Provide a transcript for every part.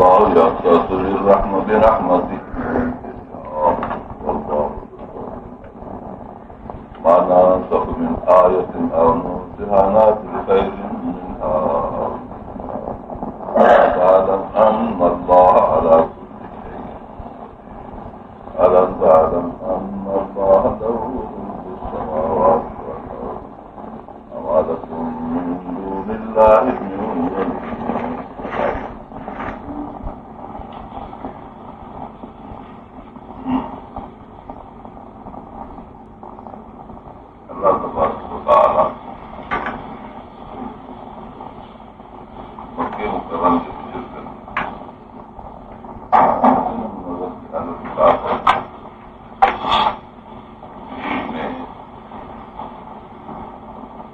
يختص بالرحمة برحمته والله ما ننسخ من آية أو ننسها نأتي بخير منها تعلم أن الله على كل شيء ألم تعلم أن الله له ملك السماوات والأرض وما لكم من دون الله من ولي اللہ تبارک و تعالی مکے مکرم کے بزرگ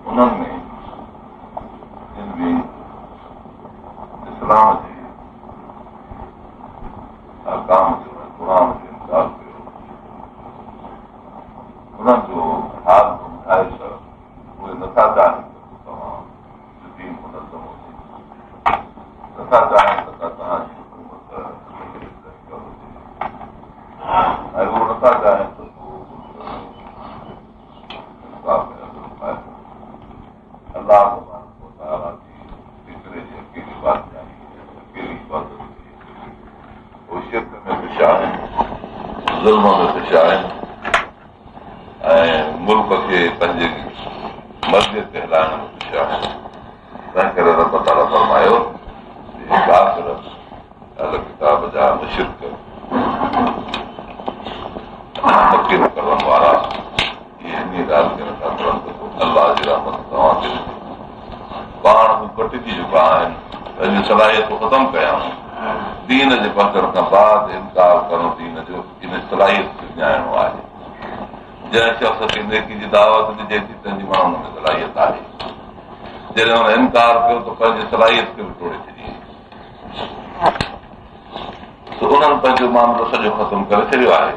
انہوں نے جن بھی اسلام کے احکام جو ہے قرآن کے انکار کयो انہوں جو حال عائشہ उहे नथा चाहिनि त तव्हां दीन मुनज़म हुजे नथा चाहिनि त तव्हांजी हुकूमत हुजे ऐं उहो नथा चाहिनि त अलाह ताला जी फिक्रे जे अकेली बादशाही अकेली इबादत उहे शिरक में बि छा आहिनि ज़ुल्म में बि छा आहिनि ऐं मुल्क खे पंहिंजे मस्जिद ते हलाइण में छा आहे तंहिं करे रब ताला फरमायो अल किताब जा मुशिरक मके मुकरम वारा इहे इन ॻाल्हि खे नथा करनि त अलाह जी रहमत तव्हांखे पाण हू कटिजी चुका आहिनि पंहिंजी सलाहियतूं ख़तमु कयां दीन जे पहुचण खां बाद इनकार करणु दीन जो इन सलाहियत खे ॼाणणो आहे जंहिं शख़्स खे नेकी जी दावत ॾिजे थी तंहिंजी माण्हू में सलाहियत आहे जॾहिं हुन इनकार कयो त पंहिंजी सलाहियत खे बि तोड़े छॾी त उन्हनि पंहिंजो मामिलो सॼो ख़तमु करे छॾियो आहे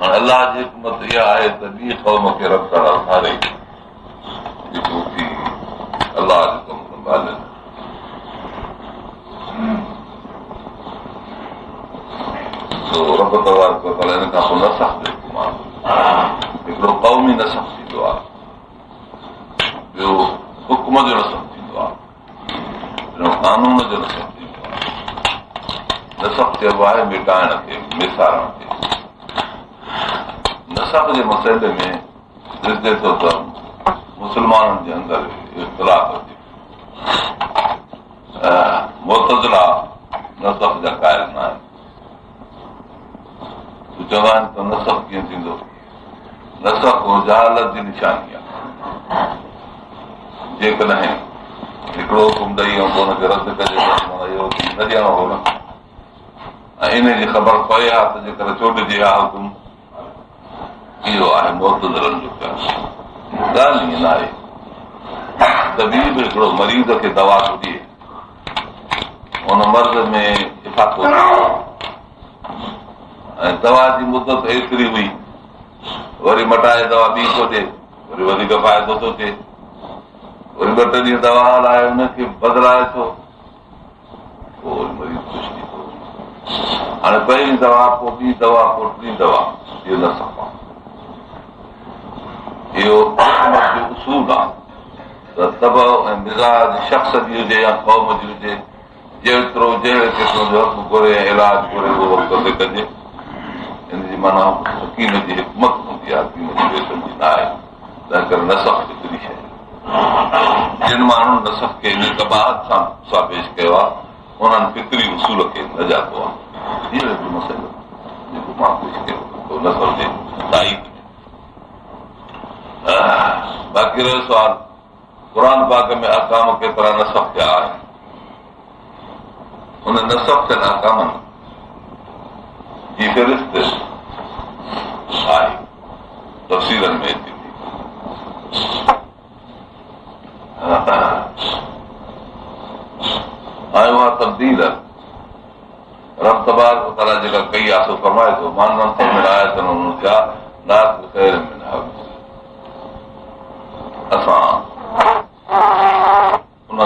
हाणे अलाह जी हिकमत इहा आहे त ॿी क़ौम खे रब ताला उथारे जेको उथी अलाह जो कमु संभालनि रब तबारक व तआला इन खां पोइ न सख़्तु हिकिड़ो क़ौमी नसब थींदो आहे ॿियो हुकुम जो नसब थींदो आहे ॿियो कानून जो नसब थींदो आहे नसब चइबो आहे मिटाइण खे मिसारण खे नसब जे मसइले में ॾिसिजे थो त मुस्लमाननि जे अंदरि इख़्तिलाफ़ अचे मुअतज़िला नसब जा क़ाइल न आहिनि चवंदा आहिनि त नसब कीअं थींदो नसब जहालत जी निशानी आहे जेकॾहिं हिकिड़ो हुकुम ॾेई ऐं पोइ हुनखे रद्द कजे इहो न ॾियणो हो न ऐं इन जी ख़बर पए हा त जेकर चोॾिजे हा हुकुम इहो आहे मुअतज़िलनि जो क़यास ॻाल्हि ईअं न आहे तबीब हिकिड़ो मरीज़ खे दवा थो ॾिए हुन मर्ज़ में इफ़ाक़ो ऐं दवा जी मुदत एतिरी हुई वरी मटाए दवा ॿी थो ॾिए वरी वधीक फ़ाइदो थो थिए वरी ॿ टे ॾींहं दवा हलाए हुनखे बदिलाए थो पोइ वरी मरीज़ ख़ुशि थी थो हाणे पहिरीं दवा पोइ ॿी दवा पोइ टी दवा इहो न सफ़ा इहो हुकूमत जो उसूल आहे त तबअ ऐं मिज़ाज शख़्स जी हुजे या क़ौम जी हुजे जेतिरो जहिड़े क़िस्म जो हक़ घुरे ऐं इलाजु घुरे उहो वक़्त ते कजे इन जी माना हकीम जी हिकमत हूंदी आहे हकीम जी बेसम जी न आहे तंहिं करे नसब हिकिड़ी शइ जिन माण्हुनि नसब खे इन कबाहत सां पेश कयो आहे उन्हनि फिक्री उसूल खे न ॼातो आहे इहो हिकिड़ो मसइलो जेको मां पेश कयो नसब जे ताईद बाक़ी रहियो सुवाल क़ुर पाक में अहकाम केतिरा नसब थिया आहिनि उन नसब थियल अहकामनि जी फ़हिरिस्त आहे तफ़सीरनि में अचे थी ऐं उहा तब्दील रब तबारक व तआला जेका कई आहे सो फरमाए थो मान नंसब में आयतन उनजा नात ख़ैर में असां उन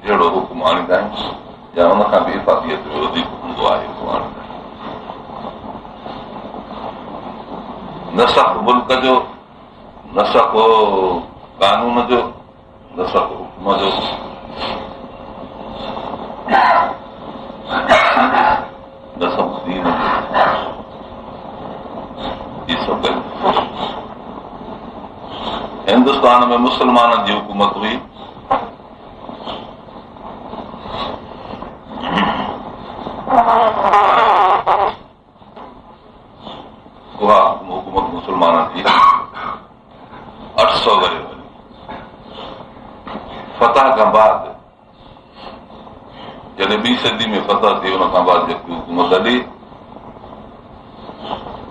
जहिड़ो हुकुम आणींदा आहियूं या हुनखां बि इफ़ाक़ियत जो वधीक हूंदो आहे। नसख मुल्क जो, नसख कानून जो, नसख हुकुम जो, नसख दीन जो, इहे सभु हिंदुस्तान में मुस्लमाननि जी हुकूमत हुई। उहा हुकूमत मुस्लमाननि जी 800 वरी वञी फतह खां बाद, जॾहिं 2 सदी में फतह थी, हुन खां बाद जेकी हुकूमत हली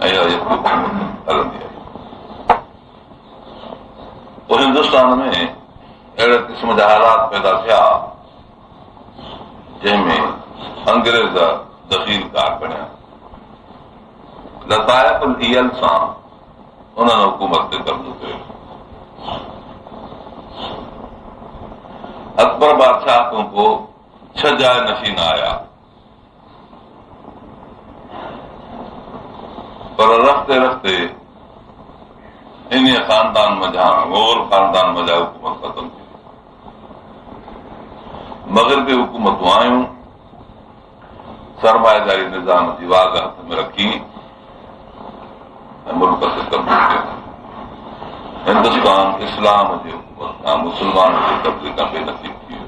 ऐं हलंदी आहे। पोइ हिंदुस्तान में अहिड़े क़िस्म जा हालात पैदा थिया जंहिंमें अंग्रेज़ दख़ीलकार बणिया। लताइफ़ुल ईयल सां उन्हनि हुकूमत ते कब्ज़ो कयो। अकबर बादशाह खां पोइ 6 जाइ नशीन आया, पर रस्ते रस्ते इन ख़ानदान मज़ा, मोगल ख़ानदान मज़ा हुकूमत ख़तम थी। मग़रिबी हुकूमतूं आयूं, सरमाएदारी निज़ाम जी वाग हथ में रखी ऐं मुल्क ते कब्ज़ो कयो। हिंदुस्तान इस्लाम जी हुकूमत खां मुस्लमान जे कब्ज़े खां बेनसीब थी वियो।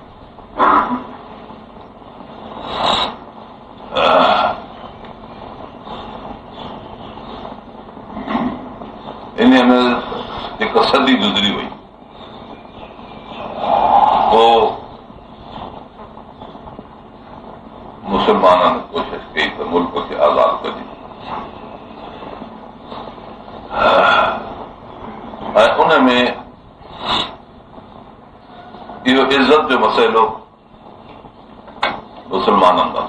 इन में हिकु सदी गुज़री वई। पोइ मुस्लमाननि कोशिशि कई त मुल्क खे आज़ादु कजे ऐं उन में इहो इज़त जो मसइलो मुस्लमाननि खां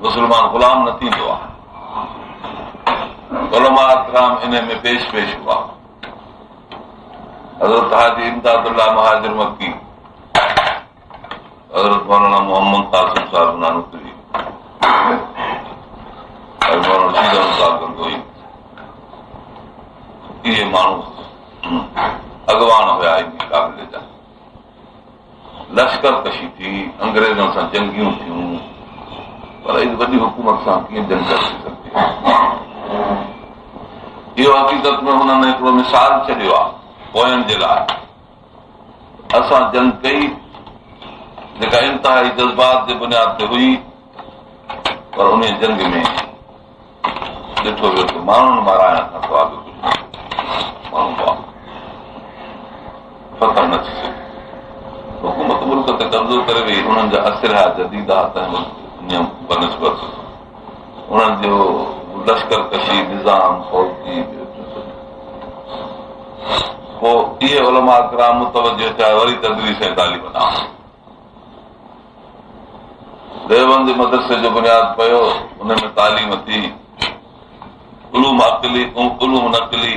मुस्लमान ग़ुलाम न थींदो आहे। उलमा इकराम इन में पेश हुआ। हज़रत हाजी इमदादुल्लाह महाजिर मक्की, हज़रत मौलाना मोहम्मद कासिम साहिब नानूतरी, मौलाना शीदम साहिब गंगोई, इहे माण्हू अॻवान हुया इन क़ाबिले जा। लश्कर कशी थी, अंग्रेज़नि सां जंगियूं थियूं, पर इन वॾी हुकूमत सां कीअं जंग करे सघिजे। इहो हक़ीक़त में हुननि हिकिड़ो मिसाल छॾियो आहे पोयनि जे लाइ। असां जंग कई जेका इंतिहाई जज़्बात जे बुनियाद ते हुई, पर उन जंग में ॾिठो वियो त माण्हुनि माराइण खां सवाइ बि कुझु माण्हू फतह न थी सघे। हुकूमत मुल्क ते कब्ज़ो करे वई। उन्हनि जा असरा जदीदा नियम बनस्बत उन्हनि जो लश्कर कशी निज़ाम फौजी। पोइ इहे उलमा इकराम मुतवजह थिया वरी तदरीस ऐं तालीम ॾांहुं। देवबंद मदरसे जो बुनियाद पियो, उन में तालीम थी, उलूम अक़ली उलूम नक़ली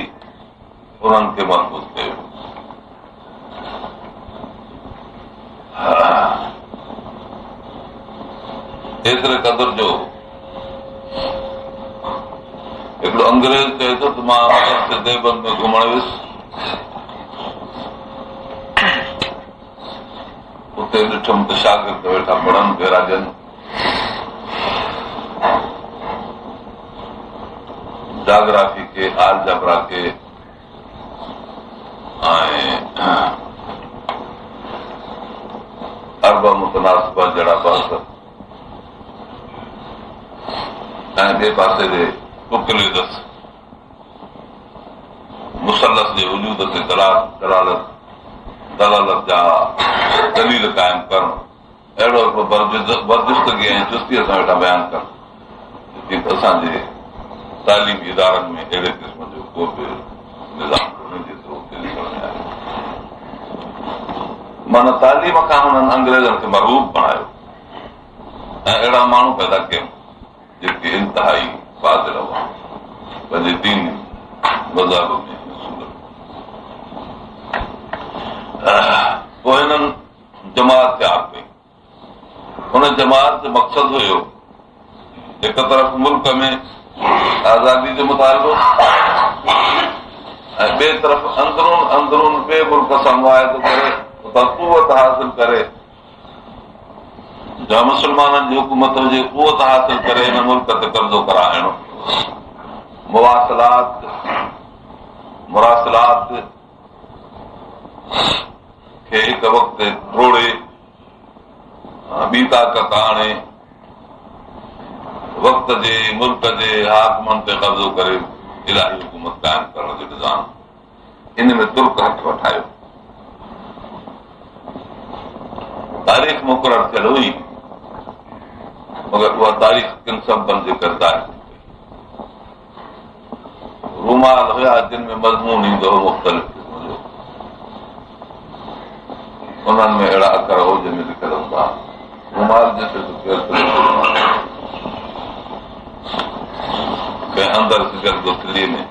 उन्हनि खे महफ़ूज़ कयो। एतिरे क़दुरु जो हिकिड़ो अंग्रेज़ चए थो त मां देवबंद में घुमण वियुसि, उते ॾिठुमि त शागिर्द वेठा पढ़नि भेरा ॾियनि। जाग्राफी के, आलजबरा के ऐं अरब मुतनासिबा जहिड़ा बहस ऐं ॿिए पासे ते उकलिदस मुसलस जे वजूद ते दलालत जा दलील क़ाइम करणु, अहिड़ो हिकिड़ो बर्जिस्तगी ऐं चुस्तीअ सां वेठा बयानु कनि त असांजे तालीमी इदारनि में अहिड़े क़िस्म जो को बि निज़ाम कोन्हे जेतिरो हुते ॾिसण में आयो। माना तालीम खां हुननि अंग्रेज़नि खे मरहूब बणायो ऐं अहिड़ा माण्हू पैदा कया जेके इंतिहाई फाज़िल हुआ पंहिंजे दीन मज़हब में। पोइ हिननि जमात तयारु कई हुन जमात जो मक़सदु हुयो हिक तरफ़ मुल्क में आज़ादी जो मुतालबो ऐं ॿिए तरफ़ अंदरून ॿिए मुल्क सां मुआहिदो करे उतां कुवत हासिल करे जा मुस्लमाननि जी हुकूमत हुजे कुवत हासिल करे हिन मुल्क ते कब्ज़ो कराइणो, मुरासिलात खे हिक वक़्त ते टोड़े ॿी ताक़त आणे वक़्त जे मुल्क जे हाकमनि ते कब्ज़ो करे इलाही हुकूमत क़ाइमु करण जो निज़ाम इन में तुर्क हथ वठायो। तारीख़ मुक़ररु थियल हुई मगर उहा तारीख़ किन सबबनि जे करे ज़ाहिर थी पई। रूमाल हुया जिन में मज़मून ईंदो हो मुख़्तलिफ़ क़िस्म जो, उन्हनि में अहिड़ा अखर हो जंहिंमें लिखियल हूंदा रूमाल कंहिं अंदरि सिगल गोथलीअ में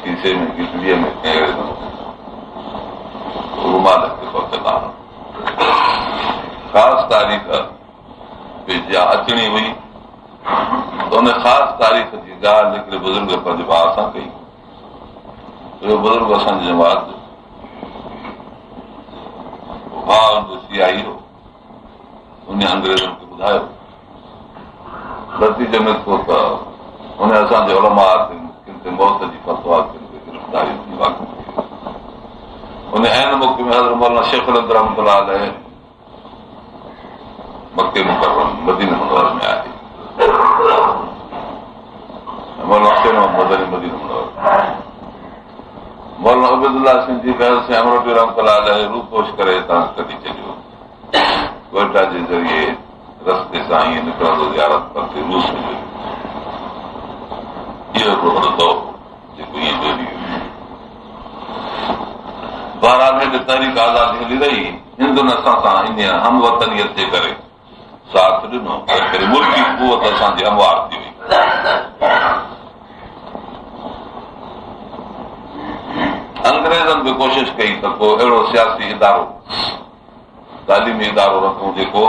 शीशे में गिटलीअ में कंहिं अहिड़े नमूने रूमाल खे पहुचंदा ख़ासि तारीख़ जा अचणी हुई त उन ख़ासि तारीख़ जी ॻाल्हि हिकिड़े बुज़ुर्ग पंहिंजे भाउ सां कई। उहो बुज़ुर्ग असांजे जमात जो भाउ जो सियाही हो, उन अंग्रेज़नि खे ॿुधायो नतीजे में थियो त हुन असांजे उलमा किन ते मौत जी फतवा किन ते गिरफ़्तारी जी वाक़ई उन ऐन मौक़े में हज़रत मौलाना शेख रहमतुल्लाह अलैह मके मुकर्रम मदीना मुनव्वरा में आहे। मौलाना हुसैन मदनी मदीना मुनव्वरा मौलाना उबैदुल्लाह सिंह जी गैर से अमरोटी रहमतुल्लाह अलैह रूपोश करे हितां कढी छॾियो, कोयटा जे ज़रिए रस्ते सां ईअं निकिरंदो ज़ियारत कंदे रूस में इहो हिकिड़ो वॾो दौर जेको ईअं जोड़ी बहरहाल हेॾे तहरीक आज़ादी हली रही हिंदुनि असां सां इन हमवतनीअत जे करे साथ ॾिनो करे मुल्की कुवत असांजी हमवार थी वई। अंग्रेज़नि बि कोशिशि कई त को अहिड़ो सियासी इदारो तालीमी इदारो रखूं जेको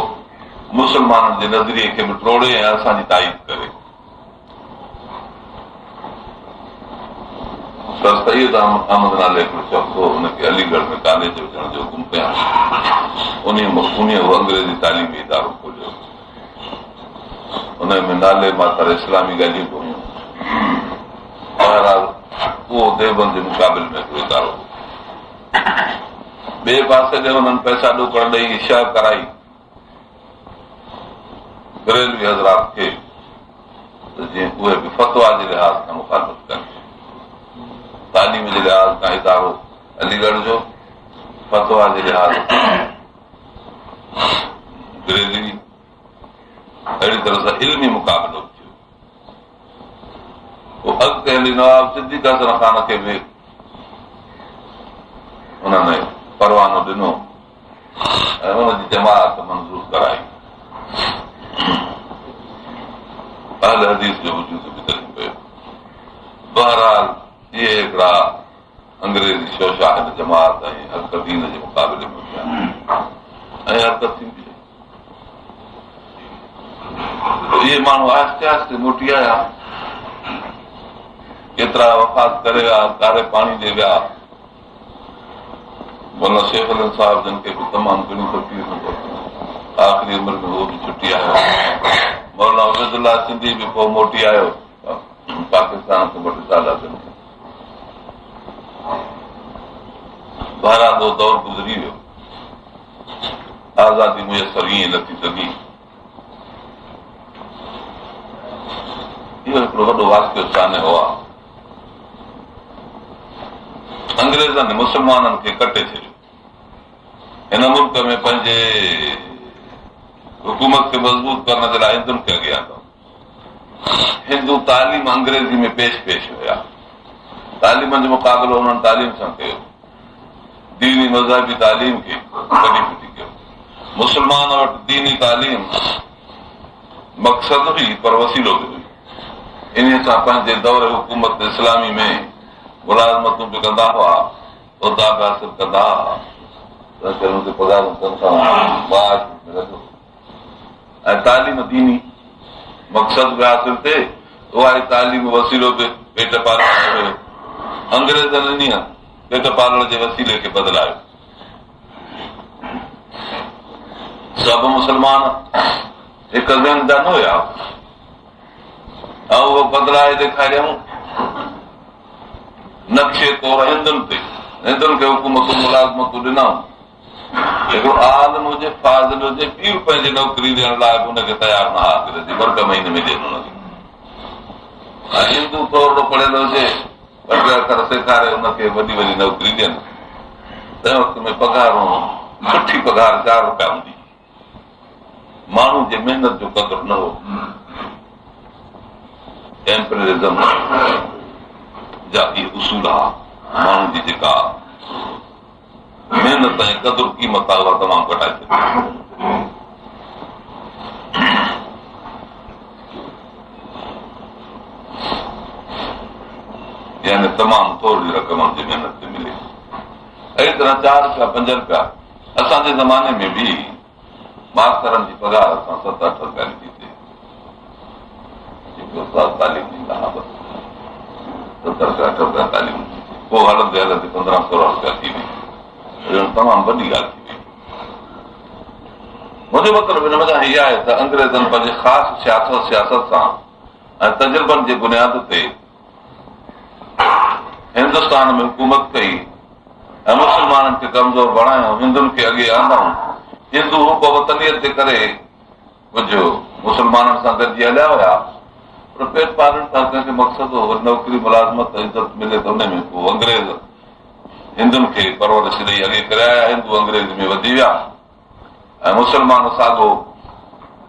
मुस्लमाननि जे नज़रिए खे बि टोड़े ऐं असांजी ताईद करे। सईद अहमद नाले हिकिड़ो शख़्स हो, हुनखे अलीगढ़ में कॉलेज विझण जो हुकुम कयां, उन अंग्रेज़ी तालीमी इदारो खोलियो। उन में नाले मातर इस्लामी ॻाल्हियूं बि हुयूं। बहरहाल उहो देवबंद जे मुक़ाबिल में हिकिड़ो इदारो हो। ॿिए पासे ते हुननि पैसा ॾोकड़ ॾेई शइ कराई बरेलवी हज़रात खे त जीअं उहे बि फतवा जे लिहाज़ खां मुखालफ़त कनि। तालीम जे लिहाज़ खां इदारो अलीगढ़ जो, फतवा जे लिहाज़ बरेलवी, अहिड़ी तरह सां इल्मी मुक़ाबिलो थियो। पोइ अॻिते हली नवाब सिद्दीक़ हसन ख़ान खे बि हुननि परवानो ॾिनो ऐं हुनजी जमात मंज़ूर कराई। अहल हदीस जो वजूद बि करी पियो। बहरहाल इहे हिकिड़ा अंग्रेज़ी शोशा हिन जमात ऐं हक़ दीन जे मुक़ाबले में थिया ऐं हरकत थींदी। इहे माण्हू आहिस्ते आहिस्ते मोटी आया, केतिरा वफ़ात करे विया, कारे पाणी ॾे विया। मौलाना शेख अली साहिब जिन खे बि तमामु घणी तकलीफ़ूं पहुतियूं, आख़िरी उमिरि में उहो बि छुटी आयो। मौलाना उबैदुल्लाह सिंधी बि पोइ मोटी आयो पाकिस्तान खां 2 साल अॻु। बहरहाल उहो दौर गुज़री वियो, आज़ादी मुयसर ईअं न थी सघी। इहो हिकिड़ो वॾो वाक़ियो सामने हुआ। अंग्रेज़नि मुस्लमाननि खे कटे छॾियो। हिन मुल्क में पंहिंजे हुकूमत खे मज़बूत करण जे लाइ हिंदुनि खे अॻियां कयो। हिंदू तालीम अंग्रेज़ी में पेश हुया। तालीम जो मुक़ाबिलो हुननि तालीम सां कयो। दीनी मज़हबी तालीम खे कढी फिटी कयो। मुस्लमान वटि दीनी तालीम मक़सदु हुई पर वसीलो बि हुई। इन सां पंहिंजे दौर हुकूमत इस्लामी में मुलाज़मतूं बि कंदा हुआ, उहिदा बि हासिल कंदा हुआ, पघारूं तनख़्वाहूं माश मिलंदो। ऐं तालीम दीनी मक़सद बि हासिल थिए, उहा ई तालीम वसीलो बि पेट पालण कयो। अंग्रेज़नि इन पेट पालण जे वसीले खे बदिलायो। सभु मुस्लमान हिकु ज़हन जा न हुया, ऐं उहो बदिलाए ॾेखारियऊं नक्शे तौर हिंदुनि खे हुकूमतूं मुलाज़मतूं ॾिनऊं। हिकिड़ो आलम हुजे, फाज़िल हुजे, पीउ पंहिंजी नौकिरी ॾियण लाइ बि हुनखे तयारु न आहे ॿ ॿ महीने में ॾियनि हुनखे। ऐं हिंदू थोरो पढ़ियल हुजे, ॿ टे अखर सेखारे हुनखे वॾी वॾी नौकिरी ॾियनि। तंहिं वक़्त में पघारूं सुठी पघार 4 रुपया हूंदी। माण्हू जे महिनत जो क़दुरु न हो। एम्परियलिज़म जा इहे उसूल आहे। माण्हू जी जेका महिनत ऐं क़दुरु क़ीमत आहे उहा तमामु घटाए छॾी। यानी तमामु थोरी रक़म जी महिनत ते मिले। अहिड़ी तरह 4 रुपया 5 रुपया असांजे ज़माने में बि मास्तरनि जी पघार असां 7-8 रुपया लिखी थिए। तालीम ॾींदा हुआ 7-8 रुपया तालीम, पोइ हलंदे हलंदे 15-16 रुपया थी वई। तमामु वॾी ॻाल्हि थी वई। मुंहिंजो मतिलबु हिन वजह इहा आहे त अंग्रेज़नि पंहिंजे ख़ासि सियासत सां ऐं तजुर्बनि जे बुनियाद ते हिंदुस्तान में हुकूमत कई ऐं मुस्लमाननि खे कमज़ोर बणायूं, हिंदुनि खे अॻे आंदऊं। हिंदू वतनीयत जे करे कुझु मुस्लमाननि सां गॾिजी हलिया हुया, पर पेट पालण सां कंहिंखे मक़सदु हो नौकिरी मुलाज़मत इज़त मिले त हुन में पोइ अंग्रेज़ हिंदुनि खे परवरिश ॾेई अॻे करे आया। हिंदू अंग्रेज़ में वधी विया ऐं मुस्लमान साॻो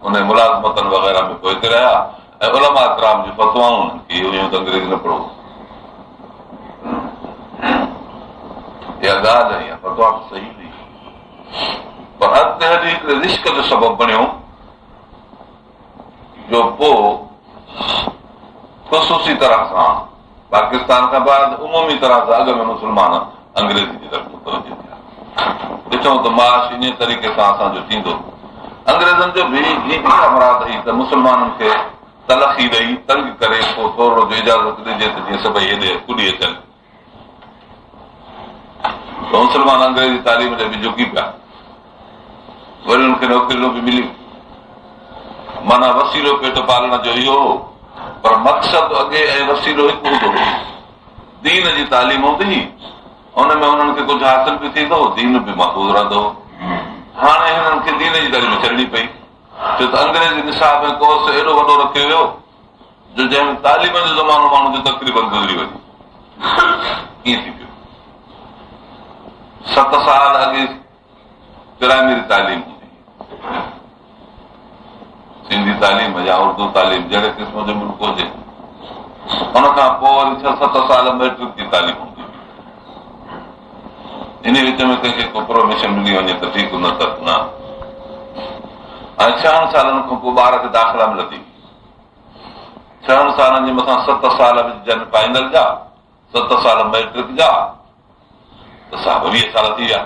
उन मुलाज़मतनि वग़ैरह में पोइ रहिया। ऐं उलमा इकराम जूं फतवाऊं हुननि खे हुयूं त अंग्रेज़ न पढ़ो। इहा ॻाल्हि आहे, फतवा सही हुई, पर अॻिते हली हिकिड़े रिश्क जो सबबु बणियो जो पोइ ख़ुसूसी तरह सां पाकिस्तान खां बाद उमूमी तरह सां अॻ में मुस्लमान अंग्रेज़ी जी तरफ़ मुतवजो थिया। ॾिठूं त माश इन तरीक़े सां असांजो थींदो। अंग्रेज़नि जो बि हीअ अमराद हुई त मुस्लमाननि खे तलखी ॾेई तंग करे पोइ थोरो जो इजाज़त ॾिजे त जीअं सभई हेॾे कुॾी अचनि। मुस्लमान अंग्रेज़ी तालीम ते बि झुकी पिया, वरी हुनखे नौकिरियूं बि मिलियूं। माना वसीलो पेट पालण जो इहो हो, पर मक़सदु अॻे ऐं वसीलो हिकु हूंदो हो। दीन जी तालीम हूंदी, हुन में हुननि खे कुझु हासिल बि थींदो, दीन बि महफ़ूज़ रहंदो। हाणे हिननि खे दीन जी तालीम छॾणी पई, छो त अंग्रेज़ी निसाब ऐं कोर्स एॾो वॾो रखियो वियो जो जंहिं तालीम जो ज़मानो माण्हू जो तक़रीबन गुज़री वञे। कीअं थी पियो? 7 साल अॻे प्राइमरी तालीम हूंदी, सिंधी तालीम या उर्दू तालीम जहिड़े क़िस्म जो मुल्क हुजे। हुन खां पोइ वरी 6-7 साल मैट्रिक जी तालीम हूंदी। इन विच में कंहिंखे को प्रोमिशन मिली वञे त ठीकु, न त न। ऐं 6 सालनि खां पोइ ॿार खे दाख़िला मिलंदी। 6 सालनि जे मथां 7 साल विझनि फाइनल जा, 7 साल मैट्रिक जा, त साहब 20 साल थी विया।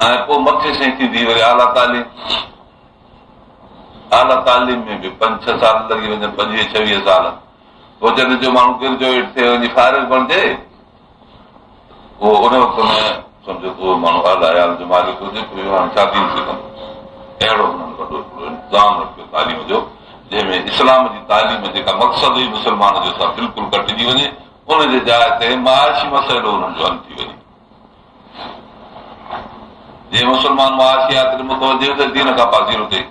ऐं पोइ मथे सां थींदी वरी आला तालीम। आला तालीम में बि 5-6 साल लॻी वञनि, 25-26 साल। पोइ जॾहिं जो माण्हू ग्रेजुएट थिए वञी फारिग़ बणिजे, उहो उन वक़्त में सम्झो त उहो माण्हू आला जो मालिक हुजे, पोइ हाणे शादी सिखंदो। अहिड़ो हुननि वॾो इंतज़ाम रखियो तालीम जो, जंहिंमें इस्लाम जी तालीम जेका मक़सदु हुई मुस्लमान जो सां बिल्कुलु कटिजी वञे, उनजे जाइ ते माशी मसइलो हुननि जो हल थी वञे। जीअं मुस्लमान मुआशियात ते मुतवजो त दीन खां पासीरो थिए।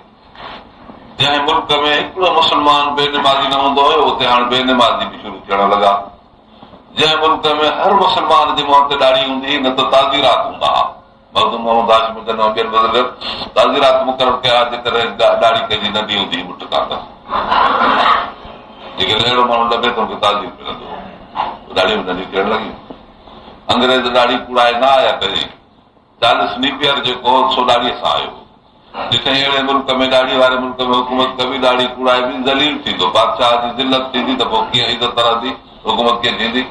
जंहिं मुल्क में हिकिड़ो मुस्लमान बेनमाज़ी न हूंदो हुयो, उते हाणे बेनमाज़ी बि शुरू थियण लॻा। जंहिं मुल्क में हर मुस्लमान जे मुंहं ते ॾाढ़ी हूंदी, न त ताज़ीरात हूंदा हुआ। मखदूम मोहम्मद हाशिम चवंदो ॿियनि बदिल ताज़ीरात मुक़ररु कया जेकॾहिं ॾाढ़ी कंहिंजी नंढी हूंदी मुठ कान, जेकॾहिं अहिड़ो माण्हू लॻे त हुनखे ताज़ीर मिलंदो, ॾाढ़ी नंढी थियण लॻी। अंग्रेज़ ॾाढ़ी कूड़ाए न आया कॾहिं। चार्ल्स नेपियर जेको सो ॾाढ़ीअ सां आयो। जिथे अहिड़े मुल्क में ॾाढ़ी वारे मुल्क में हुकूमत कबी, ॾाढ़ी कूड़ाए बि ज़लील थींदो, बादशाह जी ज़िलत थींदी त पोइ कीअं इज़त रहंदी, हुकूमत कीअं थींदी।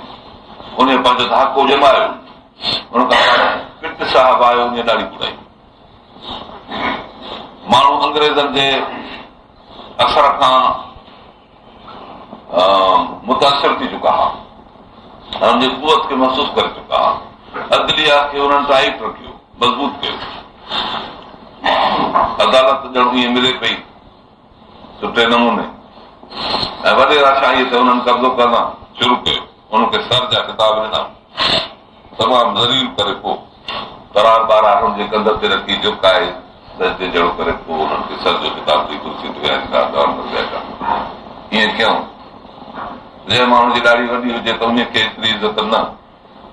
उन पंहिंजो धाको जमायो, हुन खां पिट साहिब आयो, उन ॾाढ़ी कूड़ाई। माण्हू अंग्रेज़नि जे असर खां मुतासिर थी चुका हुआ, हुननि जी कुवत खे महसूसु करे चुका हुआ। अदलिया खे हुननि टाइट रखियो, मज़बूत कयो। अदालत ॼणु ईअं मिले पई सुठे नमूने, ऐं वॾेराशाहीअ ते हुननि कब्ज़ो करणु शुरू कयो। हुनखे सर जा किताब ॾिना, तमामु ज़लील करे पोइ करार ॿारहं हुनजे कंध ते रखी झुकाए सजदे जहिड़ो करे पोइ हुननि खे सर जो किताब जी कुर्सी ते ईअं कयूं। जंहिं माण्हू जी ॾाढी वॾी हुजे त उनखे एतिरी इज़त न,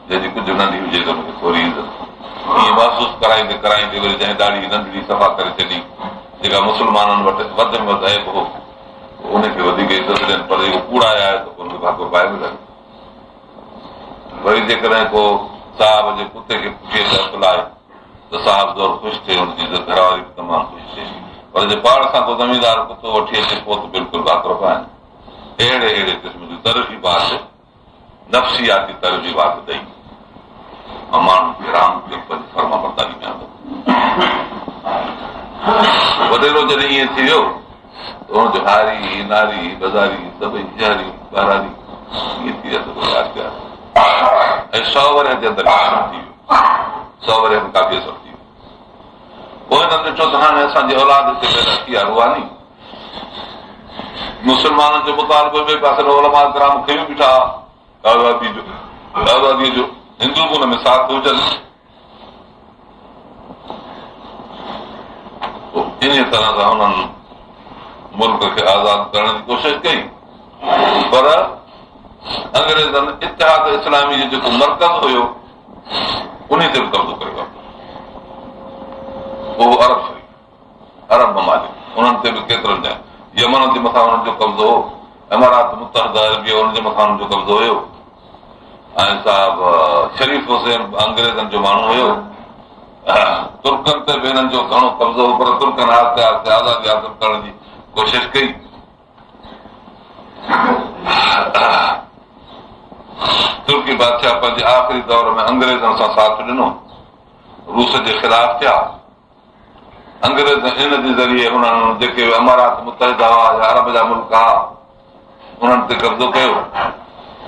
जंहिंजी कुझु नंढी हुजे त हुनखे थोरी इज़त। ईअं महसूसु कराईंदे कराईंदे वरी जंहिं ॾाढी नंढड़ी सफ़ा करे छॾी, जेका मुस्लमाननि वटि वधि में वधि ऐब हो, उनखे वधीक इज़त ॾियनि, पर इहो कूड़ा आहे त हुनखे भाॻो पाए मिलनि। वरी जेकॾहिं को साहिब जे कुते खे पुठीअ ते हथु लाहे त साहिब ज़ोर ख़ुशि थिए, हुनजी इज़त घर वारी बि तमामु ख़ुशि थिए। पर जे पाण सां को ज़मीनदार कुतो वठी अचे पोइ त बिल्कुलु भाकुर पाइनि। अहिड़े अहिड़े क़िस्म जी तरफ़ीबात, नफ़्सियाती तरफ़ीबात ॾेई ऐं माण्हुनि खे राम पंहिंजी फर्मा बरदारी में आंदो। वॾेरो जॾहिं ईअं थी वियो त हुनजो हारी नारी बाज़ारी सभई ज़ारी ॿारारी ईअं थी विया ऐं 100 वरे जे अंदरि थी वियो, 100 वरे में काफ़ी असरु थी वियो। पोइ हिन ॾिठो त हाणे असांजी औलाद हिते पैदा थी आहे रुहानी। मुस्लमाननि जो मुतालबो ॿिए पासे उलमा किराम कयूं बीठा आज़ादीअ जो, हिंदू बि हुन में साथ हुजनि। इन तरह सां हुननि मुल्क खे आज़ादु करण जी कोशिशि कई, पर अंग्रेज़नि इतिहाद इस्लामी जो जेको मर्कज़ हुयो उन ते बि कब्ज़ो करे वरितो। उहो अरब शरीफ़, अरब ममालिक, उन्हनि ते बि केतिरनि जा यमन जे मथां हुननि जो कब्ज़ो हो, अमारात मुतहदा अरबिया हुननि जे मथां हुननि जो कब्ज़ो हुयो। ऐं साहिब शरीफ़ हुसैन अंग्रेज़नि जो माण्हू हुयो। तुर्कनि ते बि हिननि जो घणो कब्ज़ो हो, पर तुर्कनि आहिस्ते आहिस्ते आज़ादी हासिल करण जी कोशिशि कई। तुर्की बादशाह पंहिंजे आख़िरी दौर में अंग्रेज़नि सां साथ ॾिनो, रूस जे ख़िलाफ़ थिया। अंग्रेज़ इन जे ज़रिए हुननि जेके अमारात मुतहदा हुआ या अरब जा मुल्क हुआ उन्हनि ते कब्ज़ो कयो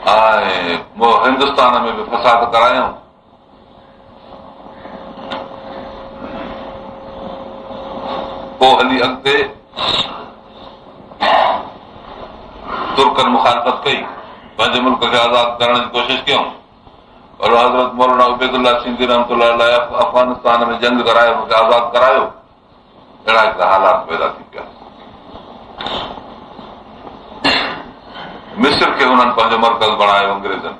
ऐं हिंदुस्तान में बि फसाद करायूं। पोइ हली अॻिते तुर्कनि मुखालफ़त कई, पंहिंजे मुल्क खे आज़ादु करण जी कोशिशि कयूं, पर हज़रत मौलाना उबैदुल्लाह सिंधी रहमतुल्लाह अलैह अफ़गानिस्तान में जंग करायो, मूंखे आज़ादु करायो। अहिड़ा हिकिड़ा हालात पैदा थी पिया। मिस्र खे हुननि पंहिंजो मर्कज़ बणायो अंग्रेज़नि।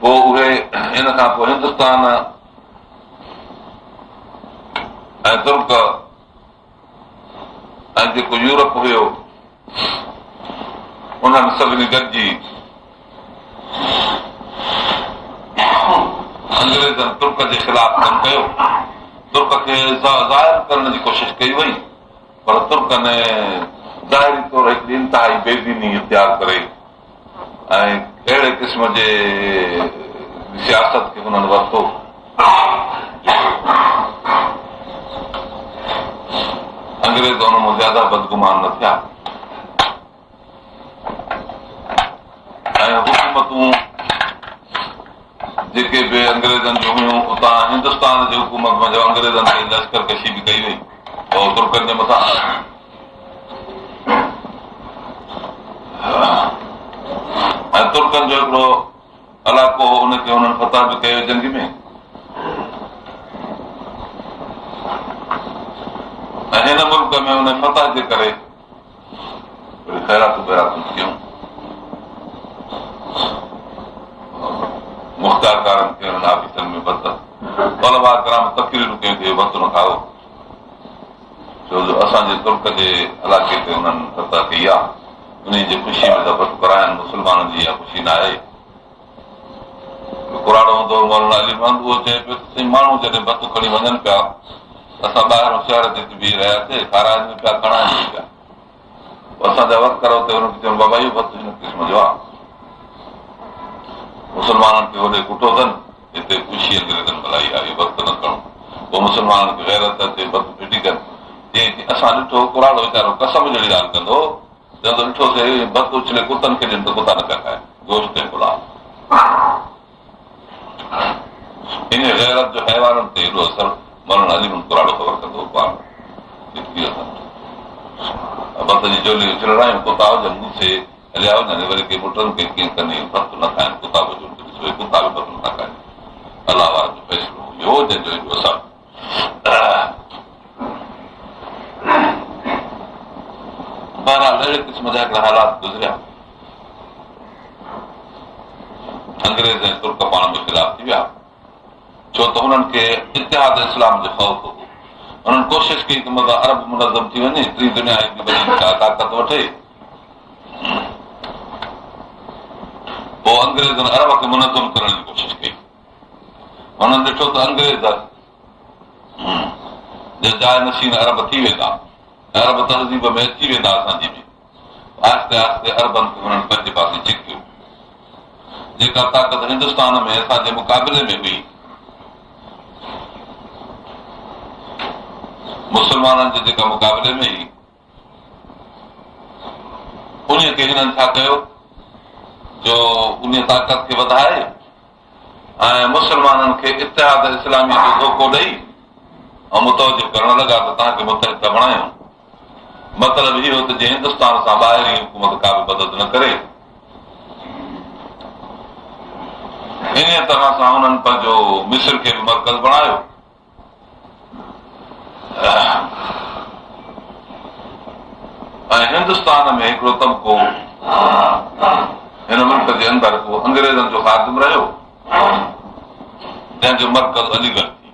पोइ उहे इन खां पोइ हिंदुस्तान ऐं तुर्क ऐं जेको यूरोप हुयो उन्हनि सभिनी गॾिजी अंग्रेज़नि तुर्क जे ख़िलाफ़ कमु कयो। तुर्क खे ज़ाहिर करण जी कोशिशि कई वई, पर तुर्कनि ज़ाहिरी तौर हिकिड़ी इंतिहाई बेदीनी इख्तियार करे ऐं अहिड़े क़िस्म जे सियासत खे हुननि वरितो अंग्रेज़ हुन मां ज्यादा बदगुमान न थिया ऐं हुकूमतूं जेके बि अंग्रेज़नि जूं हुयूं उतां हिंदुस्तान जी हुकूमत में जो अंग्रेज़नि खे लश्करकशी बि कई वई और तुर्कनि जे मथां। ऐं तुर्कनि जो हिकिड़ो इलाइक़ो हो, उनखे हुननि फतह बि कयो जंग में। ऐं हिन मुल्क में हुन फतह जे करे ख़ैरातूं बैरातूं थियूं, मुख़्तियारकारनि खे हुननि ऑफिसनि में भत तलबा कराम तक़रीरूं कयूं कि भत न खाओ, छो जो असांजे तुर्क जे इलाइक़े ते हुननि फतह कई आहे। उन जी ख़ुशी में त भत कराइनि, मुस्लमाननि जी इहा ख़ुशी न आहे। कुराड़ो हूंदो मौलाना अली महमूद, उहो चए पियो त माण्हू जॾहिं भत खणी वञनि पिया, असां ॿाहिरि शहर ते बीह रहियासीं, खाराइनि में पिया, खणाइनि पिया। असांजा वर्कर हुते हुनखे चवनि बाबा इहो भत हिन क़िस्म जो आहे, मुस्लमाननि खे होॾे कुठो अथनि, हिते ख़ुशी अंग्रेज़नि मलाई आहे, इहो वक़्तु न खणो। पोइ मुस्लमाननि खे गैरत अचे बद फिटी कनि जीअं असां ॾिठो कुराड़ो वीचारो कसम जहिड़ी ॻाल्हि कंदो जंहिं महिल ॾिठोसीं बत उछले कुतनि खे ॾियनि त कुता न पिया खाइनि गोश्त ऐं पुलाव इन गैरत जो हैवाननि ते एॾो असरु मरण अली कुराड़ो ख़बर कंदो बत जी जोली उछलणायूं कुता हुजनि मूंखे हलिया वञनि वरी के मुटनि खे कीअं कनि बत न खाइनि कुता बि कुता बि बत नथा खाइनि अलाह वारनि जो फ़ैसिलो इहो जंहिंजो एॾो असरु बहरहाल अहिड़े क़िस्म जा हिकिड़ा हालात गुज़रिया अंग्रेज़ ऐं तुर्क पाण में ख़िलाफ़ थी विया छो त हुननि खे इतिहाद इस्लाम जो ख़ौफ़ हो हुननि कोशिशि कई त मतिलबु अरब मुनज़म थी वञे टी दुनिया हिकिड़ी वॾी ताक़त वठे पोइ अंग्रेज़नि अरब खे मुनज़म करण जी कोशिशि कई हुननि ॾिठो त अंग्रेज़ जाइ नशीन अरब थी वेंदा अरब तहज़ीब में अची वेंदा असांजी में आहिस्ते आहिस्ते अरबनि खे हुननि पंहिंजे पासे छिकियो जेका ताक़त हिंदुस्तान में असांजे मुक़ाबले में हुई मुस्लमाननि जे जेका मुक़ाबले में हुई उन खे हिननि छा कयो जो उन ताक़त खे वधाए ऐं मुस्लमाननि खे इतिहाद इस्लामी जो धोखो ॾेई ऐं मुतवजो करण लॻा त तव्हांखे मुतहद था बणायूं मतिलबु इहो त जे हिंदुस्तान सां ॿाहिरीं हुकूमत का बि मदद न करे इन तरह सां हुननि पंहिंजो मिस्र खे बि मर्कज़ बणायो ऐं हिंदुस्तान में हिकिड़ो तबिको हिन मुल्क जे अंदरि उहो अंग्रेज़नि जो ख़ादिम रहियो जंहिंजो मर्कज़ अलीगढ़ थी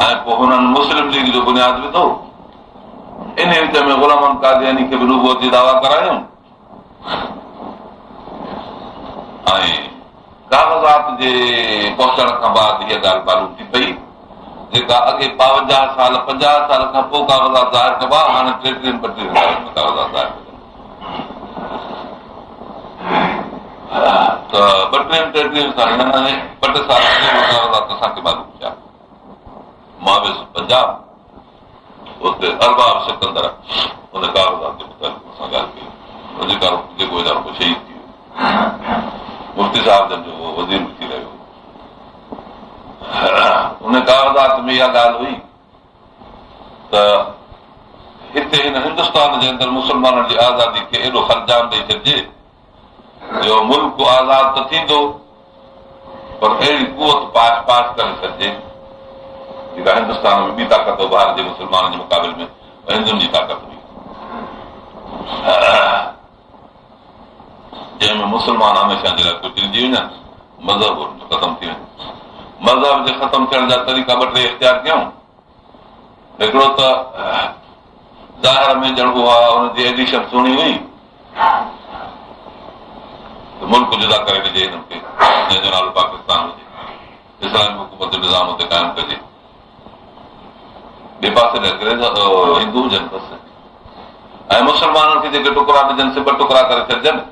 ऐं पोइ हुननि मुस्लिम लीग जो बुनियादु विधो इन विच में गुलाम कादियानी खे बि नबूवत जी दावा करायूं ऐं कागज़ात जे पहुचण खां बाद इहा ॻाल्हि मालूम थी पई जेका अॻे 52 साल 50 साल खां पोइ कागज़ात ज़ाहिर कबा हाणे 33 सालनि में कागज़ात ज़ाहिर कबा त 32 साल कागज़ात असांखे मालूम थिया माविस पंजाब उते अरबाब सिकंदर उन कागज़ात जे मुताबिक़ असां ॻाल्हि कई जेको वीचारो शहीद थी वियो मुफ़्ती साहिब जन जो वज़ीर बि थी रहियो उन कागज़ात में इहा ॻाल्हि हुई त हिते हिन हिंदुस्तान जे अंदरि मुस्लमाननि जी आज़ादी खे एॾो ख़र्जाम ॾेई छॾिजे जो मुल्क आज़ाद त थींदो पर अहिड़ी कुवत पास करे छॾिजे जेका हिंदुस्तान में ॿी ताक़त उभार जे मुस्लमाननि जे मुक़ाबले में हिंदुनि जी ताक़त हुई जंहिंमें मुस्लमान हमेशह जे लाइ कुझिजी वञनि मज़हब ख़तमु थी वञे मज़हब जे ख़तमु थियण जा तरीक़ा 2 टे इख़्तियार कयूं हिकिड़ो त ज़ाहिर में ॼण उहा हुनजी एडिशन सुहिणी हुई त मुल्क जुदा करे ॾिजे हिननि खे जंहिंजो नालो पाकिस्तान हुजे इस्लामी हुकूमत जो निज़ाम हुते क़ाइमु कजे ॿिए पासे अंग्रेज़ हिंदू हुजनि बसि ऐं मुस्लमाननि खे जेके टुकड़ा ॾिजनि से 2 टुकड़ा करे छॾिजनि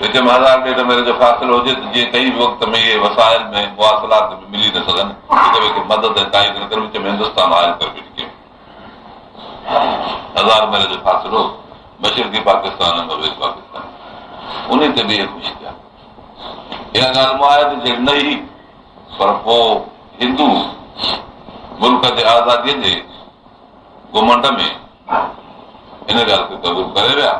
विच में 1000-1.5 मेरे जो फ़ासिलो हुजे त जीअं कई बि वक़्त में इहे वसाइल में मुआसिलात में मिली न सघनि हिक ॿिए खे मदद ऐं ताईद न करे विच में हिंदुस्तान आयल करे कयूं 1000 मेरे जो फ़ासिलो मशरक़ी पाकिस्तान ऐं मग़रिबी पाकिस्तान उन ते बि इहे ख़ुशि थिया इहा ॻाल्हि मुआयद जहिड़ी न हुई पर पोइ हिंदू मुल्क जे आज़ादीअ जे घुमंड में इन ॻाल्हि खे क़बूल करे विया